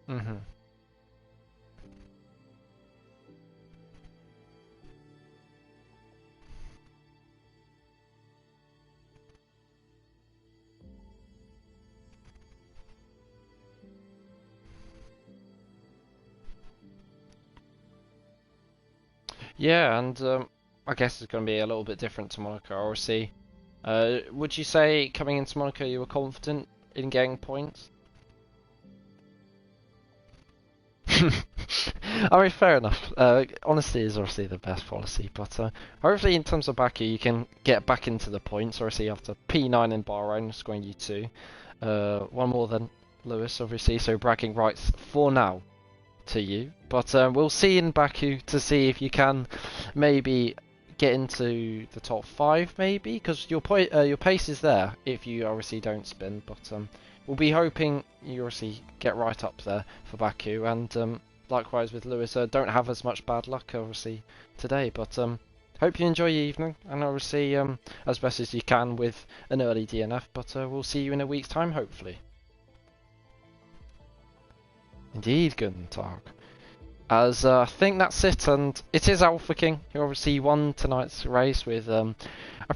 Mhm. Yeah, and I guess it's going to be a little bit different to Monaco. Obviously, would you say coming into Monaco you were confident in getting points? I mean, fair enough. Honesty is obviously the best policy, but hopefully in terms of Baku, you can get back into the points. Obviously, after P9 in Bahrain, scoring U2, one more than Lewis, obviously, so bragging rights for now to you. But we'll see in Baku to see if you can maybe get into the top 5, maybe, because your pace is there if you obviously don't spin. But we'll be hoping you obviously get right up there for Baku, and likewise with Lewis, don't have as much bad luck obviously today. But hope you enjoy your evening, and obviously as best as you can with an early DNF. But we'll see you in a week's time, hopefully. Indeed, Guten Tag. As I think that's it, and it is Alpha King who obviously won tonight's race with a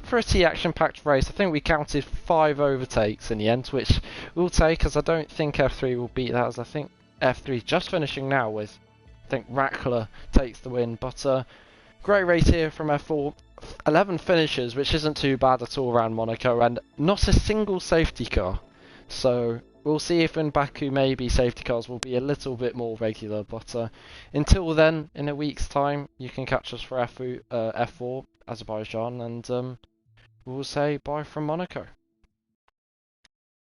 pretty action-packed race. I think we counted 5 overtakes in the end, which we'll take, as I don't think F3 will beat that, as I think F3 just finishing now with, I think Rackler takes the win. But great race here from F4, 11 finishes, which isn't too bad at all around Monaco, and not a single safety car. So we'll see if in Baku maybe safety cars will be a little bit more regular, but until then, in a week's time, you can catch us for F4 Azerbaijan, and we'll say bye from Monaco.